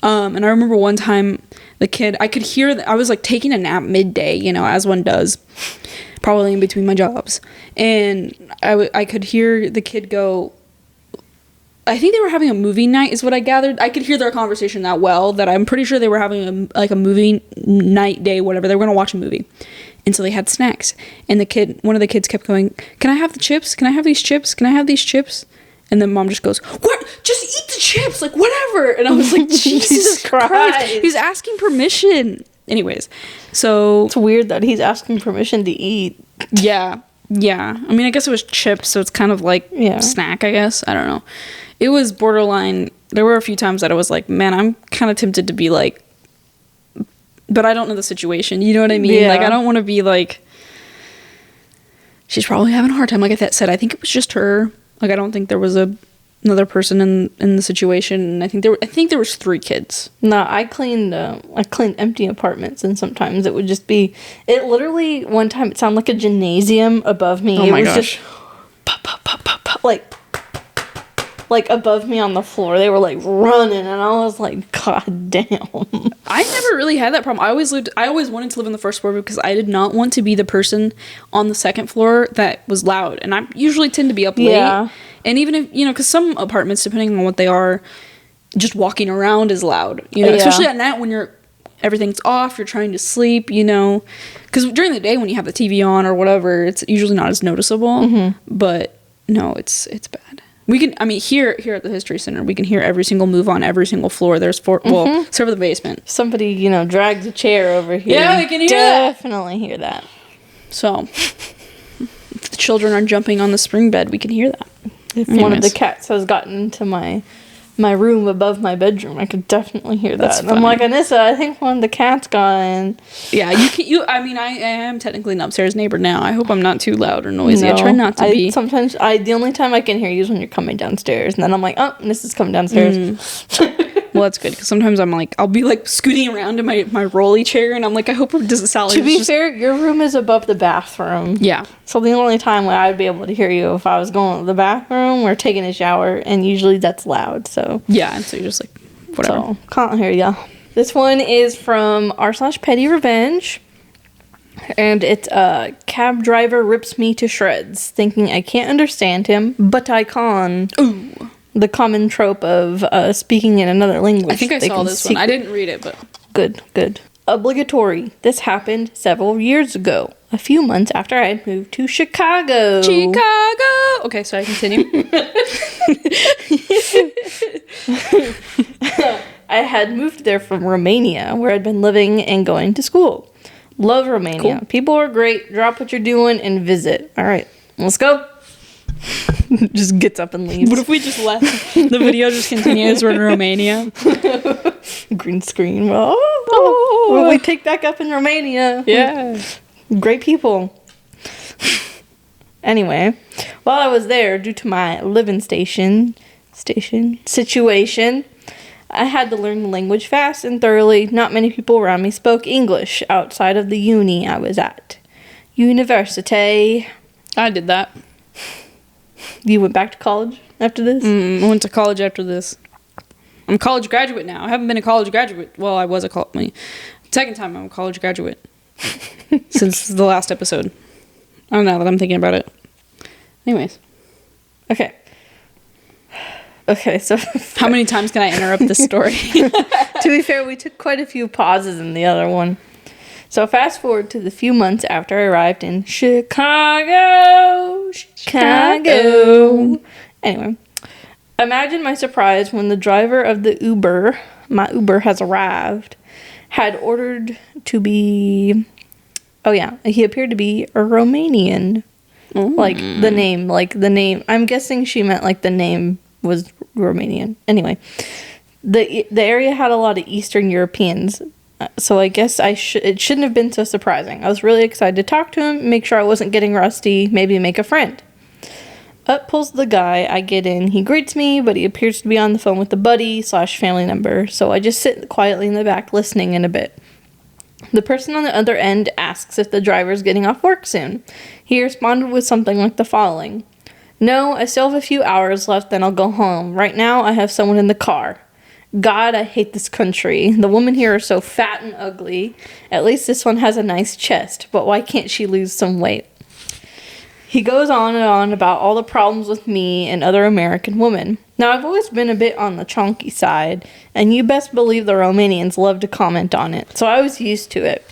And I remember one time the kid, I could hear, I was like taking a nap midday, you know, as one does, probably in between my jobs. And I could hear the kid go, I think they were having a movie night is what I gathered. I could hear their conversation that well that I'm pretty sure they were having a movie night day, whatever. They were going to watch a movie. And so they had snacks. And one of the kids kept going, can I have the chips? Can I have these chips? Can I have these chips? And then mom just goes, what? Just eat the chips, like whatever. And I was like, Jesus Christ. He's asking permission. Anyways, so it's weird that he's asking permission to eat. Yeah. I mean, I guess it was chips, so it's kind of like snack, I guess. I don't know. It was borderline. There were a few times that I was like, man, I'm kind of tempted to be like, but I don't know the situation. You know what I mean? Yeah. Like, I don't want to be like, she's probably having a hard time. Like I said, I think it was just her. Like, I don't think there was another person in the situation. And I think there was 3 kids. No, I cleaned empty apartments, and sometimes it would just be, it literally, one time it sounded like a gymnasium above me. Oh my gosh. Just pop, pop, pop, pop, pop, like above me on the floor. They were like running, and I was like, God damn. I never really had that problem. I always wanted to live on the first floor because I did not want to be the person on the second floor that was loud. And I usually tend to be up late. And even if, because some apartments, depending on what they are, just walking around is loud. Especially at night when everything's off, you're trying to sleep, because during the day when you have the TV on or whatever, it's usually not as noticeable. Mm-hmm. But No, it's bad. We can, I mean, here at the History Center, we can hear every single move on every single floor. There's well, except for the basement. Somebody, drags a chair over here. Yeah, we can hear Definitely hear that. So, if the children are jumping on the spring bed, we can hear that. If one of the cats has gotten into my room above my bedroom, I could definitely hear that. And I'm like, Anyssa, I think one of the cats got in. Yeah, I mean, I am technically an upstairs neighbor now. I hope I'm not too loud or noisy. No, I try not to be. Sometimes, the only time I can hear you is when you're coming downstairs. And then I'm like, oh, Anissa's coming downstairs. Well, that's good, because sometimes I'm like, I'll be like scooting around in my rolly chair, and I'm like, I hope it doesn't sound like. To be fair, your room is above the bathroom. Yeah. So the only time when I'd be able to hear you if I was going to the bathroom or taking a shower, and usually that's loud. So yeah, and so you're just like, whatever. So can't hear ya. This one is from r/petty revenge, and it's cab driver rips me to shreds, thinking I can't understand him, but I can. Ooh. The common trope of speaking in another language. I think I saw this one. I didn't read it, but... Good. Obligatory. This happened several years ago. A few months after I had moved to Chicago. Okay, sorry, continue. I had moved there from Romania, where I'd been living and going to school. Love Romania. Cool. People are great. Drop what you're doing and visit. All right, let's go. Just gets up and leaves. What if we just left? The video just continues. We're in Romania. Green screen. Oh, we pick back up in Romania. Yeah. Great people. Anyway, while I was there, due to my living situation, I had to learn the language fast and thoroughly. Not many people around me spoke English outside of the uni I was at. University. I did that. You went back to college after this? I went to college after this. I'm a college graduate now. I haven't been a college graduate. Well, I was second time I'm a college graduate since the last episode. I don't know that I'm thinking about it. Anyways. Okay, so... How many times can I interrupt this story? To be fair, we took quite a few pauses in the other one. So fast forward to the few months after I arrived in Chicago. Anyway, imagine my surprise when the driver of the Uber, my Uber has arrived, had ordered to be, he appeared to be a Romanian. Like the name, I'm guessing she meant like the name was Romanian. Anyway, the area had a lot of Eastern Europeans. So I guess it shouldn't have been so surprising. I was really excited to talk to him, make sure I wasn't getting rusty, maybe make a friend. Up pulls the guy. I get in. He greets me, but he appears to be on the phone with a buddy/family member. So I just sit quietly in the back listening in a bit. The person on the other end asks if the driver's getting off work soon. He responded with something like the following. No, I still have a few hours left, then I'll go home. Right now, I have someone in the car. God, I hate this country. The women here are so fat and ugly. At least this one has a nice chest, but why can't she lose some weight? He goes on and on about all the problems with me and other American women. Now, I've always been a bit on the chonky side, and you best believe the Romanians love to comment on it, so I was used to it.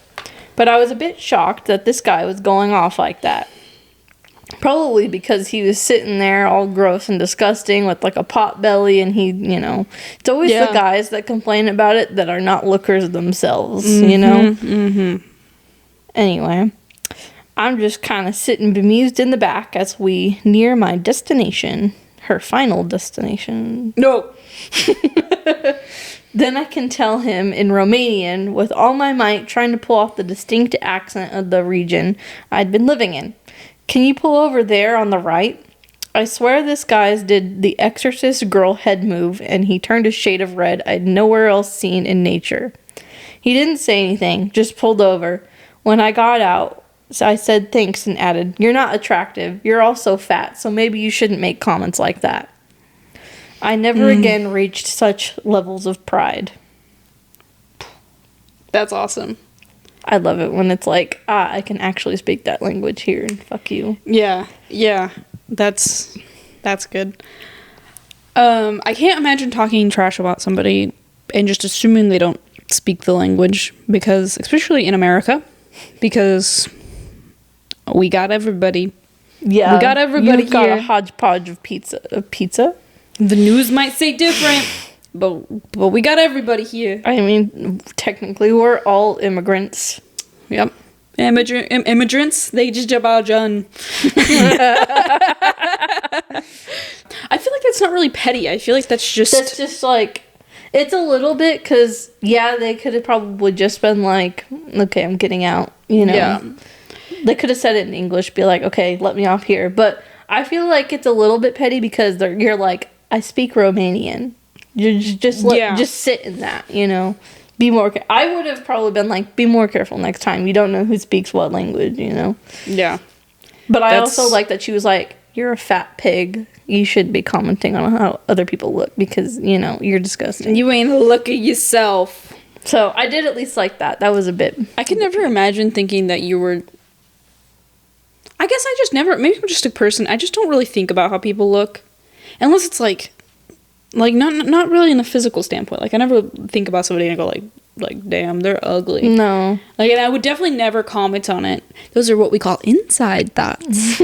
But I was a bit shocked that this guy was going off like that. Probably because he was sitting there all gross and disgusting with like a pot belly, and he, it's always the guys that complain about it that are not lookers themselves, Anyway, I'm just kind of sitting bemused in the back as we near my destination, her final destination. No. Then I can tell him in Romanian with all my might, trying to pull off the distinct accent of the region I'd been living in. Can you pull over there on the right? I swear this guy's did the Exorcist girl head move, and he turned a shade of red I'd nowhere else seen in nature. He didn't say anything, just pulled over. When I got out, I said thanks and added, you're not attractive, you're also fat, so maybe you shouldn't make comments like that. I never again reached such levels of pride. That's awesome. I love it when it's like, I can actually speak that language here, and fuck you. Yeah, that's good. I can't imagine talking trash about somebody and just assuming they don't speak the language, because, especially in America, because we got everybody. Yeah. We got everybody You've got here. a hodgepodge of pizza. The news might say different, but we got everybody here. I mean, technically, we're all immigrants. Yep. Immigrants, they just about done. I feel like that's not really petty. I feel like that's just like, it's a little bit, because, yeah, they could have probably just been like, okay, I'm getting out, you know? Yeah. They could have said it in English, be like, okay, let me off here. But I feel like it's a little bit petty because you're like, I speak Romanian. You just sit in that, you know? Be more. I would have probably been like, be more careful next time. You don't know who speaks what language, you know? Yeah. But I also like that she was like, you're a fat pig. You should be commenting on how other people look because, you know, you're disgusting. You ain't look at yourself. So I did at least like that. That was a bit. I could never imagine thinking that you were. I guess I just never. Maybe I'm just a person. I just don't really think about how people look, unless it's like not really in a physical standpoint. Like I never think about somebody and I go like damn, they're ugly. No. Like, and I would definitely never comment on it. Those are what we call inside thoughts.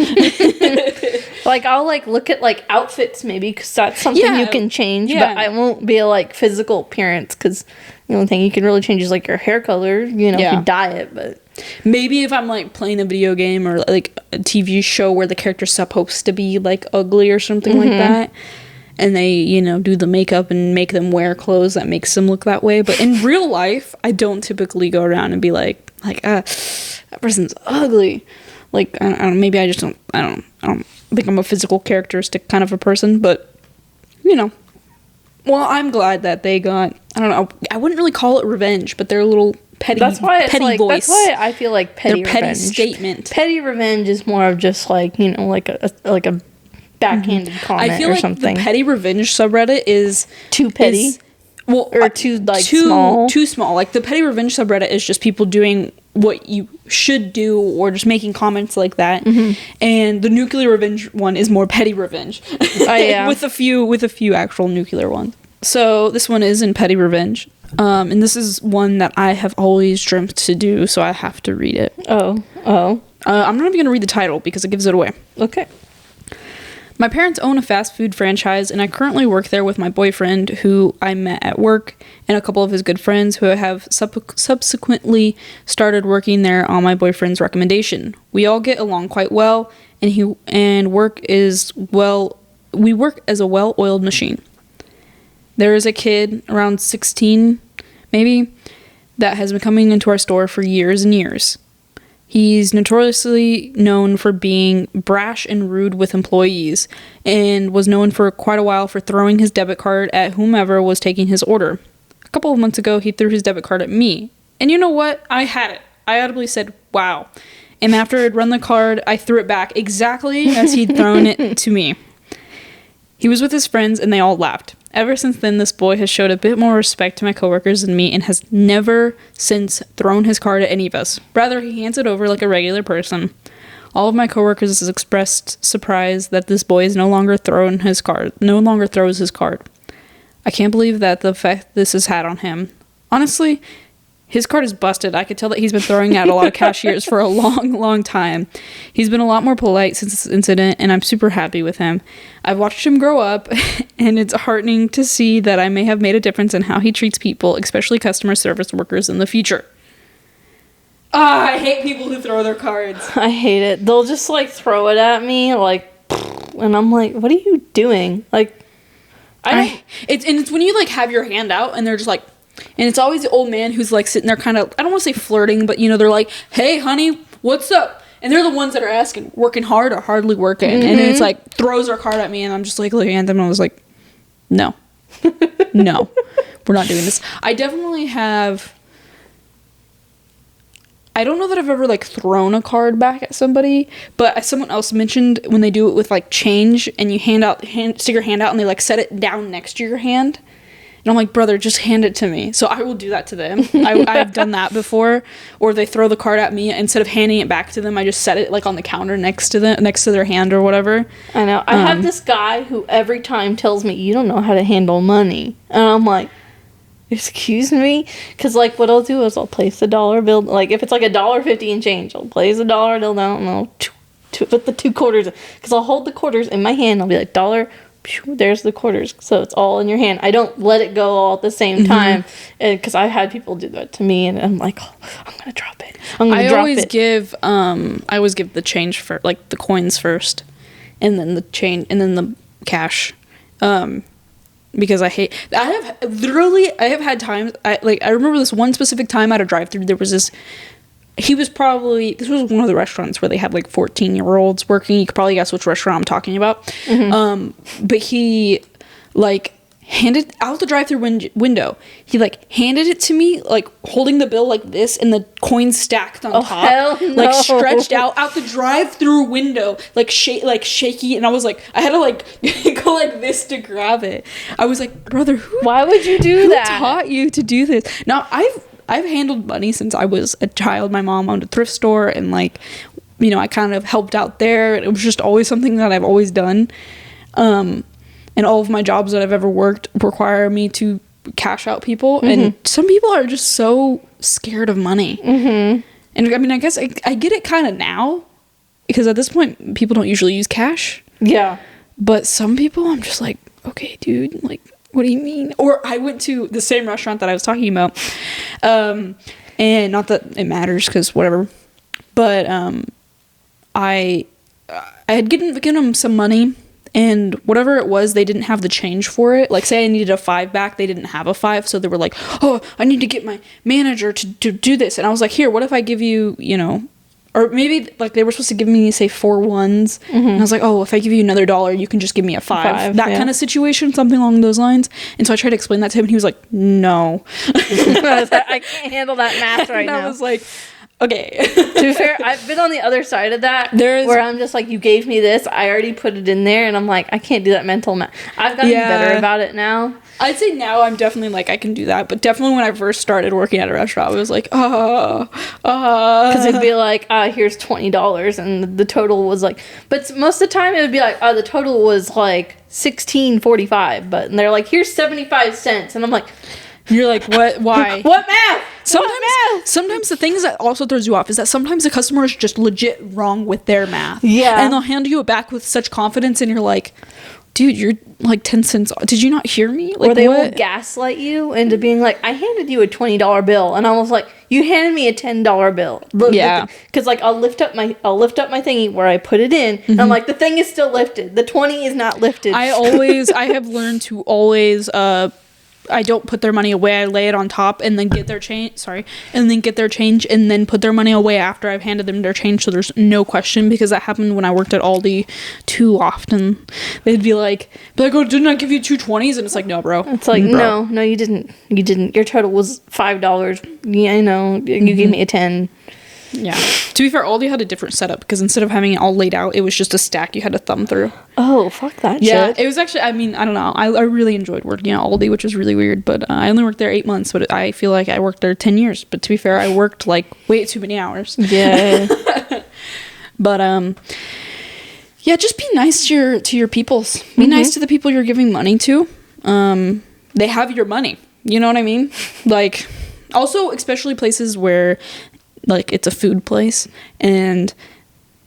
Like I'll like look at like outfits maybe because that's something you can change, but I won't be like physical appearance because the only thing you can really change is like your hair color, you know, if you dye it. But maybe if I'm like playing a video game or like a TV show where the character's supposed to be like ugly or something like that, and they, you know, do the makeup and make them wear clothes that makes them look that way. But in real life, I don't typically go around and be like that person's ugly. Like I don't maybe I just don't I don't think I'm a physical characteristic kind of a person, but you know. Well, I'm glad that they got, I don't know, I wouldn't really call it revenge, but they're a little petty, petty voice. That's why I feel like petty Their revenge. petty statement. Petty revenge is more of just like, you know, like a backhanded comment I feel or like something. the petty revenge subreddit is too petty. Or too small. Too small. Like the petty revenge subreddit is just people doing what you should do or just making comments like that. And the nuclear revenge one is more petty revenge. Yeah. with a few actual nuclear ones. So this one is in petty revenge. And this is one that I have always dreamt to do, so I have to read it. Oh. I'm not even going to read the title because it gives it away. Okay. My parents own a fast food franchise, and I currently work there with my boyfriend, who I met at work, and a couple of his good friends who have subsequently started working there on my boyfriend's recommendation. We all get along quite well, and work as well. We work as a well-oiled machine. There is a kid around 16, maybe, that has been coming into our store for years and years. He's notoriously known for being brash and rude with employees, and was known for quite a while for throwing his debit card at whomever was taking his order. A couple of months ago, he threw his debit card at me. And you know what? I had it. I audibly said, wow. And after I'd run the card, I threw it back exactly as he'd thrown it to me. He was with his friends, and they all laughed. Ever since then, this boy has showed a bit more respect to my coworkers than me and has never since thrown his card at any of us. Rather, he hands it over like a regular person. All of my coworkers has expressed surprise that this boy is no longer throws his card. I can't believe that the effect this has had on him. Honestly, his card is busted. I could tell that he's been throwing out a lot of cashiers for a long, long time. He's been a lot more polite since this incident, and I'm super happy with him. I've watched him grow up, and it's heartening to see that I may have made a difference in how he treats people, especially customer service workers, in the future. I hate people who throw their cards. I hate it. They'll just like throw it at me, like, and I'm like, what are you doing? Like, it's when you like have your hand out, and they're just like, and it's always the old man who's like sitting there kind of, I don't want to say flirting, but you know, they're like, hey honey, what's up? And they're the ones that are asking, working hard or hardly working. And it's like, throws their card at me, and I'm just like looking at them, and I was like, no, no, we're not doing this. I definitely have, I don't know that I've ever like thrown a card back at somebody, but as someone else mentioned, when they do it with like change, and you stick your hand out, and they like set it down next to your hand. And I'm like, brother, just hand it to me. So I will do that to them. I've done that before. Or they throw the card at me. Instead of handing it back to them, I just set it like on the counter next to their hand or whatever. I know. I have this guy who every time tells me, you don't know how to handle money. And I'm like, excuse me? Because like what I'll do is I'll place the dollar bill. Like if it's like $1.50 and change, I'll place the dollar bill down and I'll put the 2 quarters, because I'll hold the quarters in my hand. I'll be like, dollar, there's the quarters, so it's all in your hand. I don't let it go all at the same time, and because I've had people do that to me, and I'm like, oh, I'm gonna drop it. I always give the change for, like, the coins first, and then the change, and then the cash, because I have had times, I remember this one specific time at a drive-thru, there was this. This was one of the restaurants where they had like 14-year-olds working. You could probably guess which restaurant I'm talking about. But he like handed out the drive-thru window. He like handed it to me, like holding the bill like this, and the coins stacked on top, hell no. like stretched out the drive-thru window, like shaky. And I was like, I had to like go like this to grab it. I was like, brother, why would you do that? Who taught you to do this? Now I've handled money since I was a child. My mom owned a thrift store, and like, you know, I kind of helped out there. It was just always something that I've always done. And all of my jobs that I've ever worked require me to cash out people. And some people are just so scared of money. And I mean, I guess I get it kind of now, because at this point people don't usually use cash. Yeah. But some people, I'm just like, okay, dude, like, what do you mean? Or I went to the same restaurant that I was talking about, and not that it matters, because whatever, but I had given them some money, and whatever it was, they didn't have the change for it. Like, say I needed a $5 back, they didn't have a $5, so they were like, oh, I need to get my manager to do this. And I was like, here, what if I give you, you know, or maybe like they were supposed to give me, say, 4 ones, and I was like, oh, if I give you another $1, you can just give me a 5. That kind of situation, something along those lines. And so I tried to explain that to him, and he was like, no. I was like, I can't handle that math right now. I was like, okay. To be fair, I've been on the other side of that, where I'm just like, you gave me this, I already put it in there, and I'm like, I can't do that mental math. I've gotten better about it now. I'd say now I'm definitely like, I can do that, but definitely when I first started working at a restaurant, I was like, because it'd be like, here's $20, and the total was like, but most of the time it would be like, the total was like $16.45, but and they're like, here's 75 cents, and I'm like, you're like, what? Why? What math? Sometimes the things that also throws you off is that sometimes the customer is just legit wrong with their math. Yeah. And they'll hand you it back with such confidence, and you're like, dude, you're like 10 cents. Did you not hear me? Like, or they will gaslight you into being like, I handed you a $20 bill, and I was like, you handed me a $10 bill. Yeah. Because like I'll lift up my thingy where I put it in, and I'm like, the thing is still lifted. The 20 is not lifted. I have learned to always I don't put their money away. I lay it on top and then get their change. And then put their money away after I've handed them their change. So there's no question, because that happened when I worked at Aldi too often. They'd be like, oh, didn't I give you 2 20s? And it's like, no, bro. It's like, no, you didn't. You didn't. Your total was $5. Yeah, I know. You gave me a 10. Yeah. To be fair, Aldi had a different setup, because instead of having it all laid out, it was just a stack you had to thumb through. Oh, fuck that shit. It was actually, I mean, I don't know. I really enjoyed working at Aldi, which was really weird, but I only worked there 8 months, but I feel like I worked there 10 years. But to be fair, I worked like way too many hours. Yeah. But, yeah, just be nice to your peoples. Be nice to the people you're giving money to. They have your money. You know what I mean? Like, also, especially places where, like, it's a food place and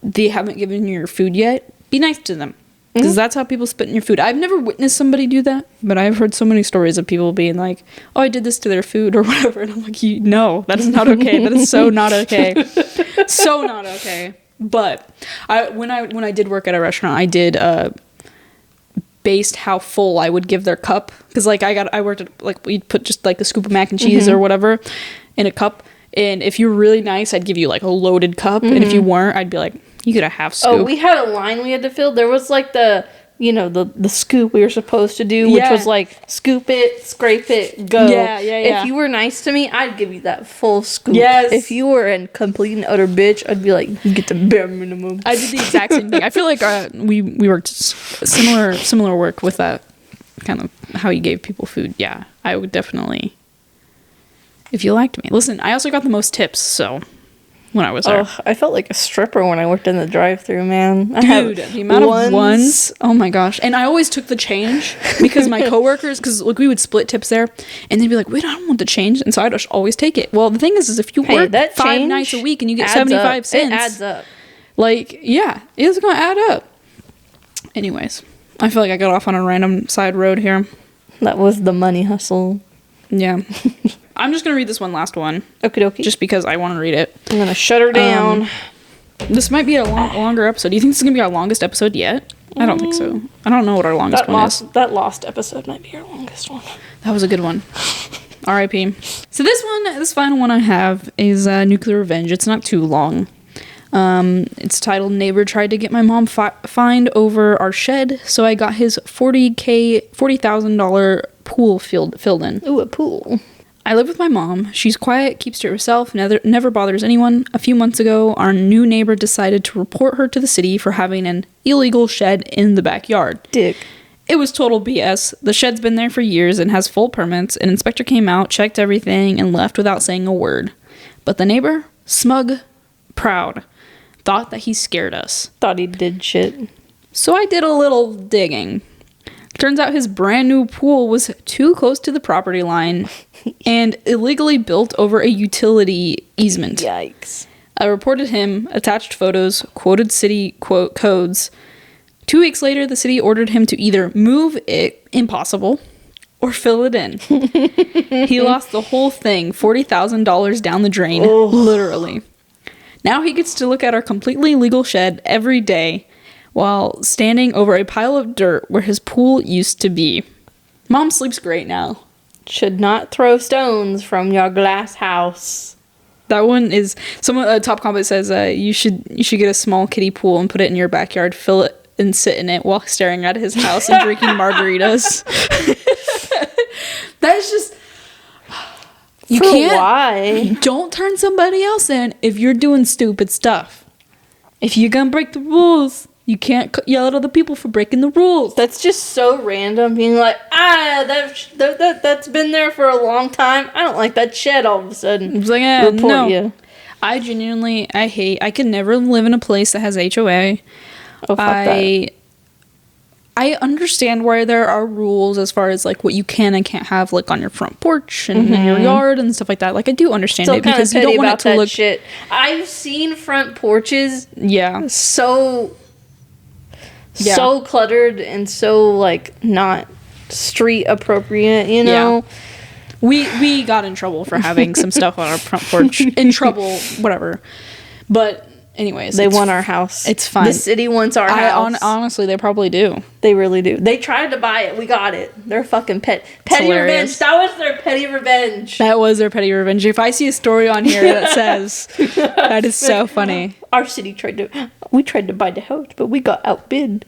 they haven't given you your food yet, be nice to them, because that's how people spit in your food. I've never witnessed somebody do that, but I've heard so many stories of people being like, oh, I did this to their food or whatever, and I'm like, no, that is not okay. That is so not okay. So not okay. But when I did work at a restaurant, I did based how full I would give their cup, because like I worked at, like, we'd put just like a scoop of mac and cheese or whatever in a cup. And if you were really nice, I'd give you, like, a loaded cup. And if you weren't, I'd be like, you get a half scoop. Oh, we had a line we had to fill. There was, like, the scoop we were supposed to do, which was, like, scoop it, scrape it, go. Yeah. If you were nice to me, I'd give you that full scoop. Yes. If you were a complete and utter bitch, I'd be like, you get the bare minimum. I did the exact same thing. I feel like we worked similar work with that kind of how you gave people food. Yeah, I would definitely... If you liked me. Listen, I also got the most tips, so when I was there. Oh, I felt like a stripper when I worked in the drive-thru, man. Dude, the amount of ones. Oh my gosh. And I always took the change, because my coworkers, because like we would split tips there, and they'd be like, wait, I don't want the change. And so I'd always take it. Well, the thing is if you work 5 nights a week and you get 75 cents. It adds up. Like, yeah, it's going to add up. Anyways, I feel like I got off on a random side road here. That was the money hustle. Yeah. I'm just going to read this one last one. Okie dokie. Just because I want to read it. I'm going to shut her down. This might be a longer episode. Do you think this is going to be our longest episode yet? I don't think so. I don't know what our longest one is. That lost episode might be our longest one. That was a good one. R.I.P. So this final one I have is Nuclear Revenge. It's not too long. It's titled "Neighbor Tried to Get My Mom Fined Over Our Shed, so I got his $40,000 pool filled in." Ooh, a pool. I live with my mom. She's quiet, keeps to herself, never bothers anyone. A few months ago, our new neighbor decided to report her to the city for having an illegal shed in the backyard. Dick. It was total BS. The shed's been there for years and has full permits. An inspector came out, checked everything, and left without saying a word. But the neighbor, smug, proud, thought that he scared us. Thought he did shit. So I did a little digging. Turns out his brand new pool was too close to the property line and illegally built over a utility easement. Yikes. I reported him, attached photos, quoted city codes. 2 weeks later, the city ordered him to either move it, impossible, or fill it in. He lost the whole thing, $40,000 down the drain, literally. Now he gets to look at our completely legal shed every day while standing over a pile of dirt where his pool used to be. Mom sleeps great now. Should not throw stones from your glass house. That one is someone. Top comment says you should get a small kiddie pool and put it in your backyard, fill it and sit in it while staring at his house and drinking margaritas. That's just you For can't. Why? Don't turn somebody else in if you're doing stupid stuff. If you're gonna break the rules, you can't yell at other people for breaking the rules. That's just so random. Being like, that's been there for a long time. I don't like that shed. All of a sudden, It's like, no. You. I could never live in a place that has HOA. Oh, fuck that. I understand why there are rules as far as like what you can and can't have like on your front porch and in your yard and stuff like that. Like I do understand it because you don't want it to look shit. I've seen front porches so cluttered and so like not street appropriate, you know. Yeah. We got in trouble for having some stuff on our front porch. In trouble, whatever. But anyways, they want our house. It's fine. The city wants our house. Honestly, they probably do. They really do. They tried to buy it. We got it. They're fucking petty revenge. That was their petty revenge. That was their petty revenge. If I see a story on here that says that is so funny. Our city tried to buy the house, but we got outbid.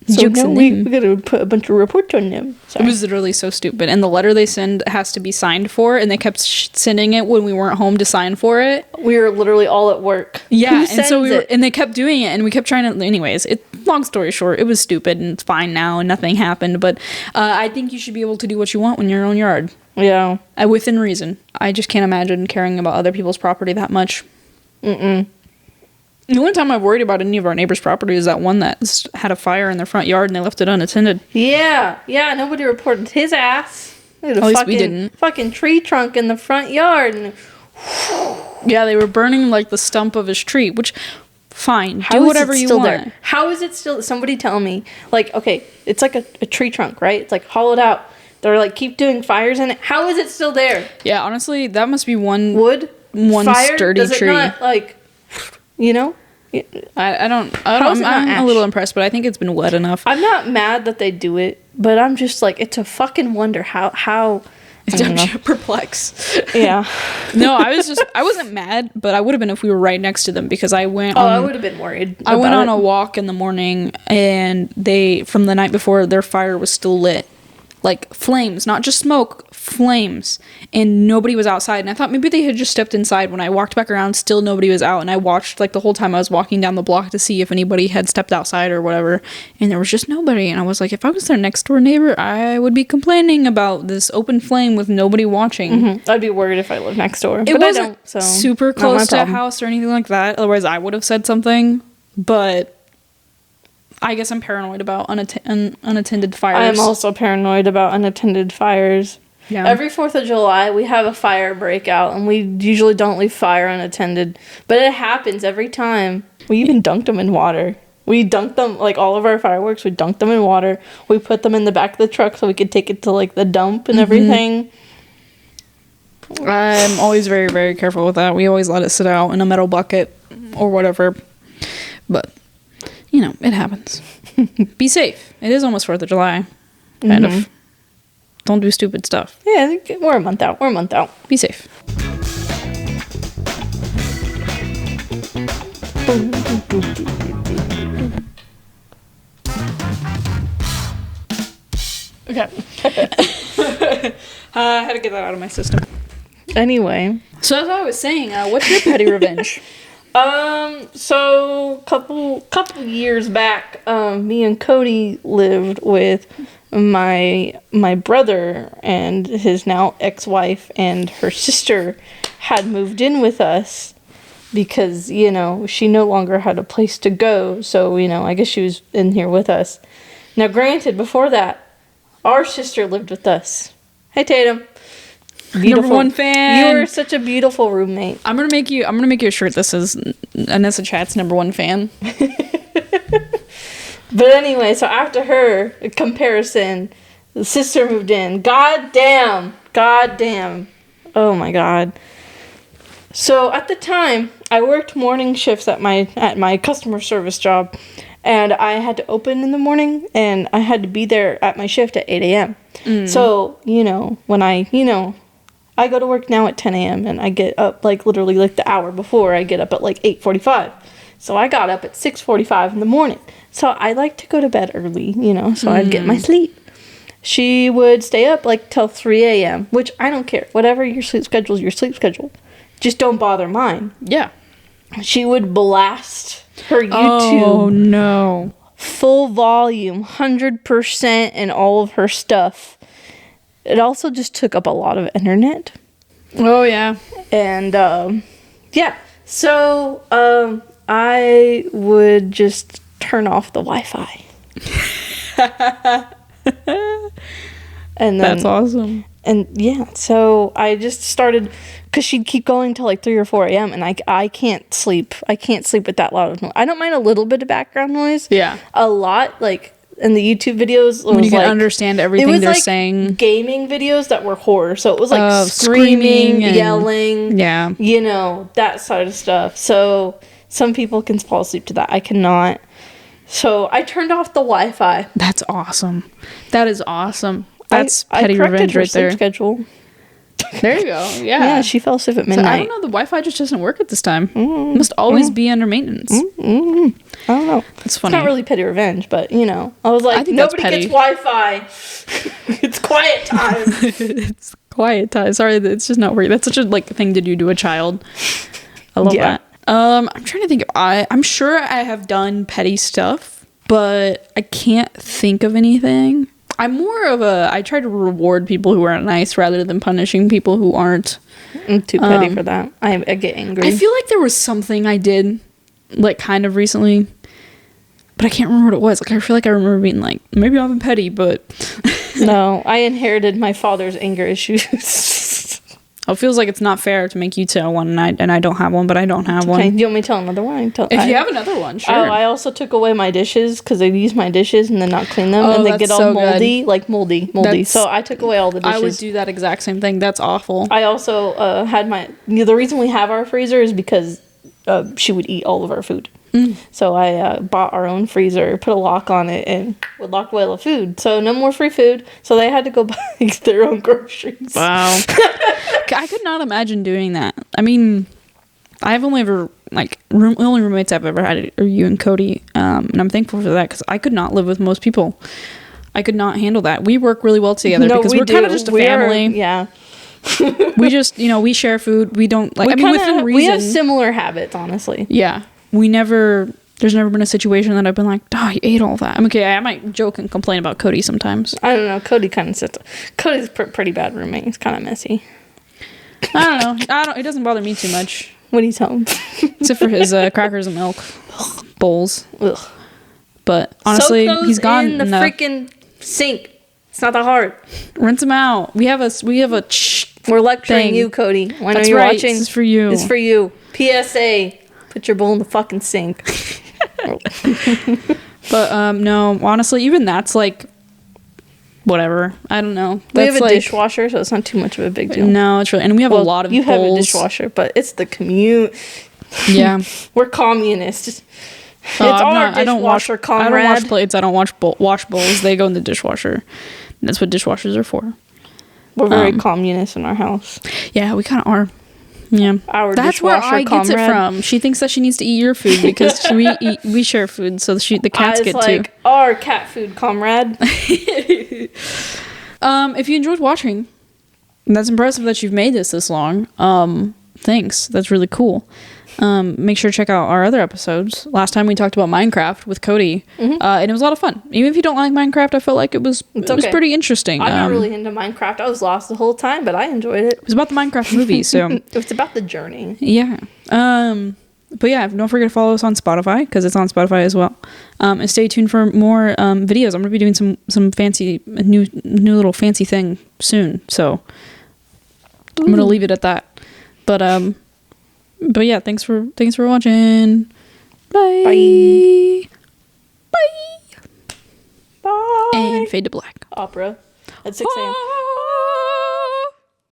So now we gotta put a bunch of reports on them. Sorry. It was literally so stupid. And the letter they send has to be signed for, and they kept sending it when we weren't home to sign for it. We were literally all at work. Yeah, and so and they kept doing it, and we kept trying to. Anyways, long story short, it was stupid, and it's fine now, and nothing happened. But I think you should be able to do what you want when you're in your own yard. Yeah, within reason. I just can't imagine caring about other people's property that much. The only time I've worried about any of our neighbors' property is that one that had a fire in their front yard and they left it unattended. Yeah, nobody reported his ass. At least we didn't. Fucking tree trunk in the front yard. And yeah, they were burning like the stump of his tree, which, fine, do whatever you want. There? How is it still? Somebody tell me. Like, okay, it's like a tree trunk, right? It's like hollowed out. They're like keep doing fires in it. How is it still there? Yeah, honestly, that must be one wood, one fire? sturdy Does it tree. Not, like, you know. I'm a little impressed, but I think it's been wet enough. I'm not mad that they do it, but I'm just like, it's a fucking wonder how perplexed. Yeah. No, I wasn't mad, but I would have been if we were right next to them because I went I would have been worried. I went on a walk in the morning and from the night before, their fire was still lit. Like flames, not just smoke, flames. And nobody was outside. And I thought maybe they had just stepped inside. When I walked back around, still nobody was out. And I watched like the whole time I was walking down the block to see if anybody had stepped outside or whatever. And there was just nobody. And I was like, if I was their next door neighbor, I would be complaining about this open flame with nobody watching. Mm-hmm. I'd be worried if I lived next door. It wasn't super close to a house or anything like that. Otherwise, I would have said something. But I guess I'm paranoid about unattended fires. I'm also paranoid about unattended fires. Yeah. Every 4th of July, we have a fire breakout, and we usually don't leave fire unattended. But it happens every time. We even dunked them in water. We dunked them, like, all of our fireworks, we dunked them in water. We put them in the back of the truck so we could take it to, like, the dump and everything. I'm always very, very careful with that. We always let it sit out in a metal bucket or whatever. But, you know, it happens. Be safe. It is almost 4th of July. Kind of. Don't do stupid stuff. Yeah, we're a month out. Be safe. Okay. I had to get that out of my system. Anyway. So as I was saying, what's your petty revenge? So couple years back, me and Cody lived with my brother and his now ex-wife, and her sister had moved in with us because, you know, she no longer had a place to go. So, you know, I guess she was in here with us. Now, granted, before that, our sister lived with us. Hey, Tatum. Beautiful. Number 1 fan. You are such a beautiful roommate. I'm gonna make you a shirt that says Anyssa Chats number 1 fan. But anyway, so after her comparison, the sister moved in. God damn. Oh my God. So at the time, I worked morning shifts at my customer service job, and I had to open in the morning, and I had to be there at my shift at 8 a.m. So, you know, when I go to work now at 10 a.m. and I get up like literally like the hour before. I get up at like 8:45. So I got up at 6:45 in the morning. So I like to go to bed early, you know, so I'd get my sleep. She would stay up like till 3 a.m., which I don't care. Whatever your sleep schedule is your sleep schedule. Just don't bother mine. Yeah. She would blast her YouTube. Oh, no. Full volume, 100%, and all of her stuff. It also just took up a lot of internet. Oh, yeah. And, yeah. So, I would just turn off the Wi-Fi. And then, that's awesome. And, yeah, so I just started... Because she'd keep going till like 3 or 4 a.m. and I can't sleep. I can't sleep with that loud of noise. I don't mind a little bit of background noise. Yeah. A lot, like... In the YouTube videos, when you can understand everything they're saying. Gaming videos that were horror, so it was like screaming, and yelling, yeah, you know, that side of stuff. So some people can fall asleep to that. I cannot. So I turned off the Wi-Fi. That's awesome. That is awesome. That's petty I corrected revenge her right there. sleep schedule. There you go. Yeah. Yeah, she fell asleep at midnight. So I don't know. The Wi-Fi just doesn't work at this time. Must always be under maintenance. I don't know. It's funny. It's not really petty revenge, but you know, I was I like, think nobody that's gets Wi-Fi. It's quiet time. It's quiet time. Sorry, it's just not working. That's such a like thing to do to a child. I love that. I'm trying to think. I'm sure I have done petty stuff, but I can't think of anything. I'm more of I try to reward people who are nice rather than punishing people who aren't. I'm too petty for that. I get angry. I feel like there was something I did, like, kind of recently, but I can't remember what it was. Like, I feel like I remember being like, maybe I'm petty, but... No, I inherited my father's anger issues. It feels like it's not fair to make you tell one, and I don't have one, but I don't have one. Okay, do you want me to tell another one? If you have another one, sure. Oh, I also took away my dishes because they'd use my dishes and then not clean them, and they get all so moldy, like moldy. So I took away all the dishes. I would do that exact same thing. That's awful. I also had the reason we have our freezer is because she would eat all of our food. So I bought our own freezer, put a lock on it, and would lock away all the food. So no more free food. So they had to go buy their own groceries. Wow. I could not imagine doing that. I mean, I've only ever, like, the only roommates I've ever had are you and Cody. And I'm thankful for that because I could not live with most people. I could not handle that. We work really well together because we're kind of just a family. Yeah. We just, we share food. We don't, like, within reason. We have similar habits, honestly. Yeah. There's never been a situation that I've been like, oh, you ate all that. I'm okay. I might joke and complain about Cody sometimes. I don't know. Cody kind of sits. Cody's a pretty bad roommate. He's kind of messy. I don't know. It doesn't bother me too much. When he's home. Except for his crackers and milk bowls. Ugh. But honestly, he's gone in the freaking sink. It's not that hard. Rinse them out. We have a We're lecturing you, Cody. When That's are you right. watching? This is for you. It's for you. PSA. Put your bowl in the fucking sink. But no, honestly, even that's like whatever. I don't know. We That's have a like, dishwasher, so it's not too much of a big deal. No, it's really, and we have a lot of you have a bowls. dishwasher, but it's the commute. Yeah. We're communists. It's I don't wash comrade. plates. I don't wash bowls. They go in the dishwasher. That's what dishwashers are for. We're very communist in our house. Yeah, we kind of are. Yeah, that's where I gets it from. She thinks that she needs to eat your food because we share food, so the cats get like, too. Our cat food, comrade. If you enjoyed watching, that's impressive that you've made this long. Thanks. That's really cool. Make sure to check out our other episodes. Last time we talked about Minecraft with Cody, and it was a lot of fun. Even if you don't like Minecraft, I felt like it was pretty interesting. I'm not really into Minecraft. I was lost the whole time, but I enjoyed it. It was about the Minecraft movie, so it was about the journey. Yeah. But yeah, don't forget to follow us on Spotify because it's on Spotify as well. And stay tuned for more videos. I'm gonna be doing some fancy new little fancy thing soon. So I'm gonna leave it at that. But yeah, thanks for watching. Bye. Bye. Bye. Bye. And fade to black. Opera at 6 a.m.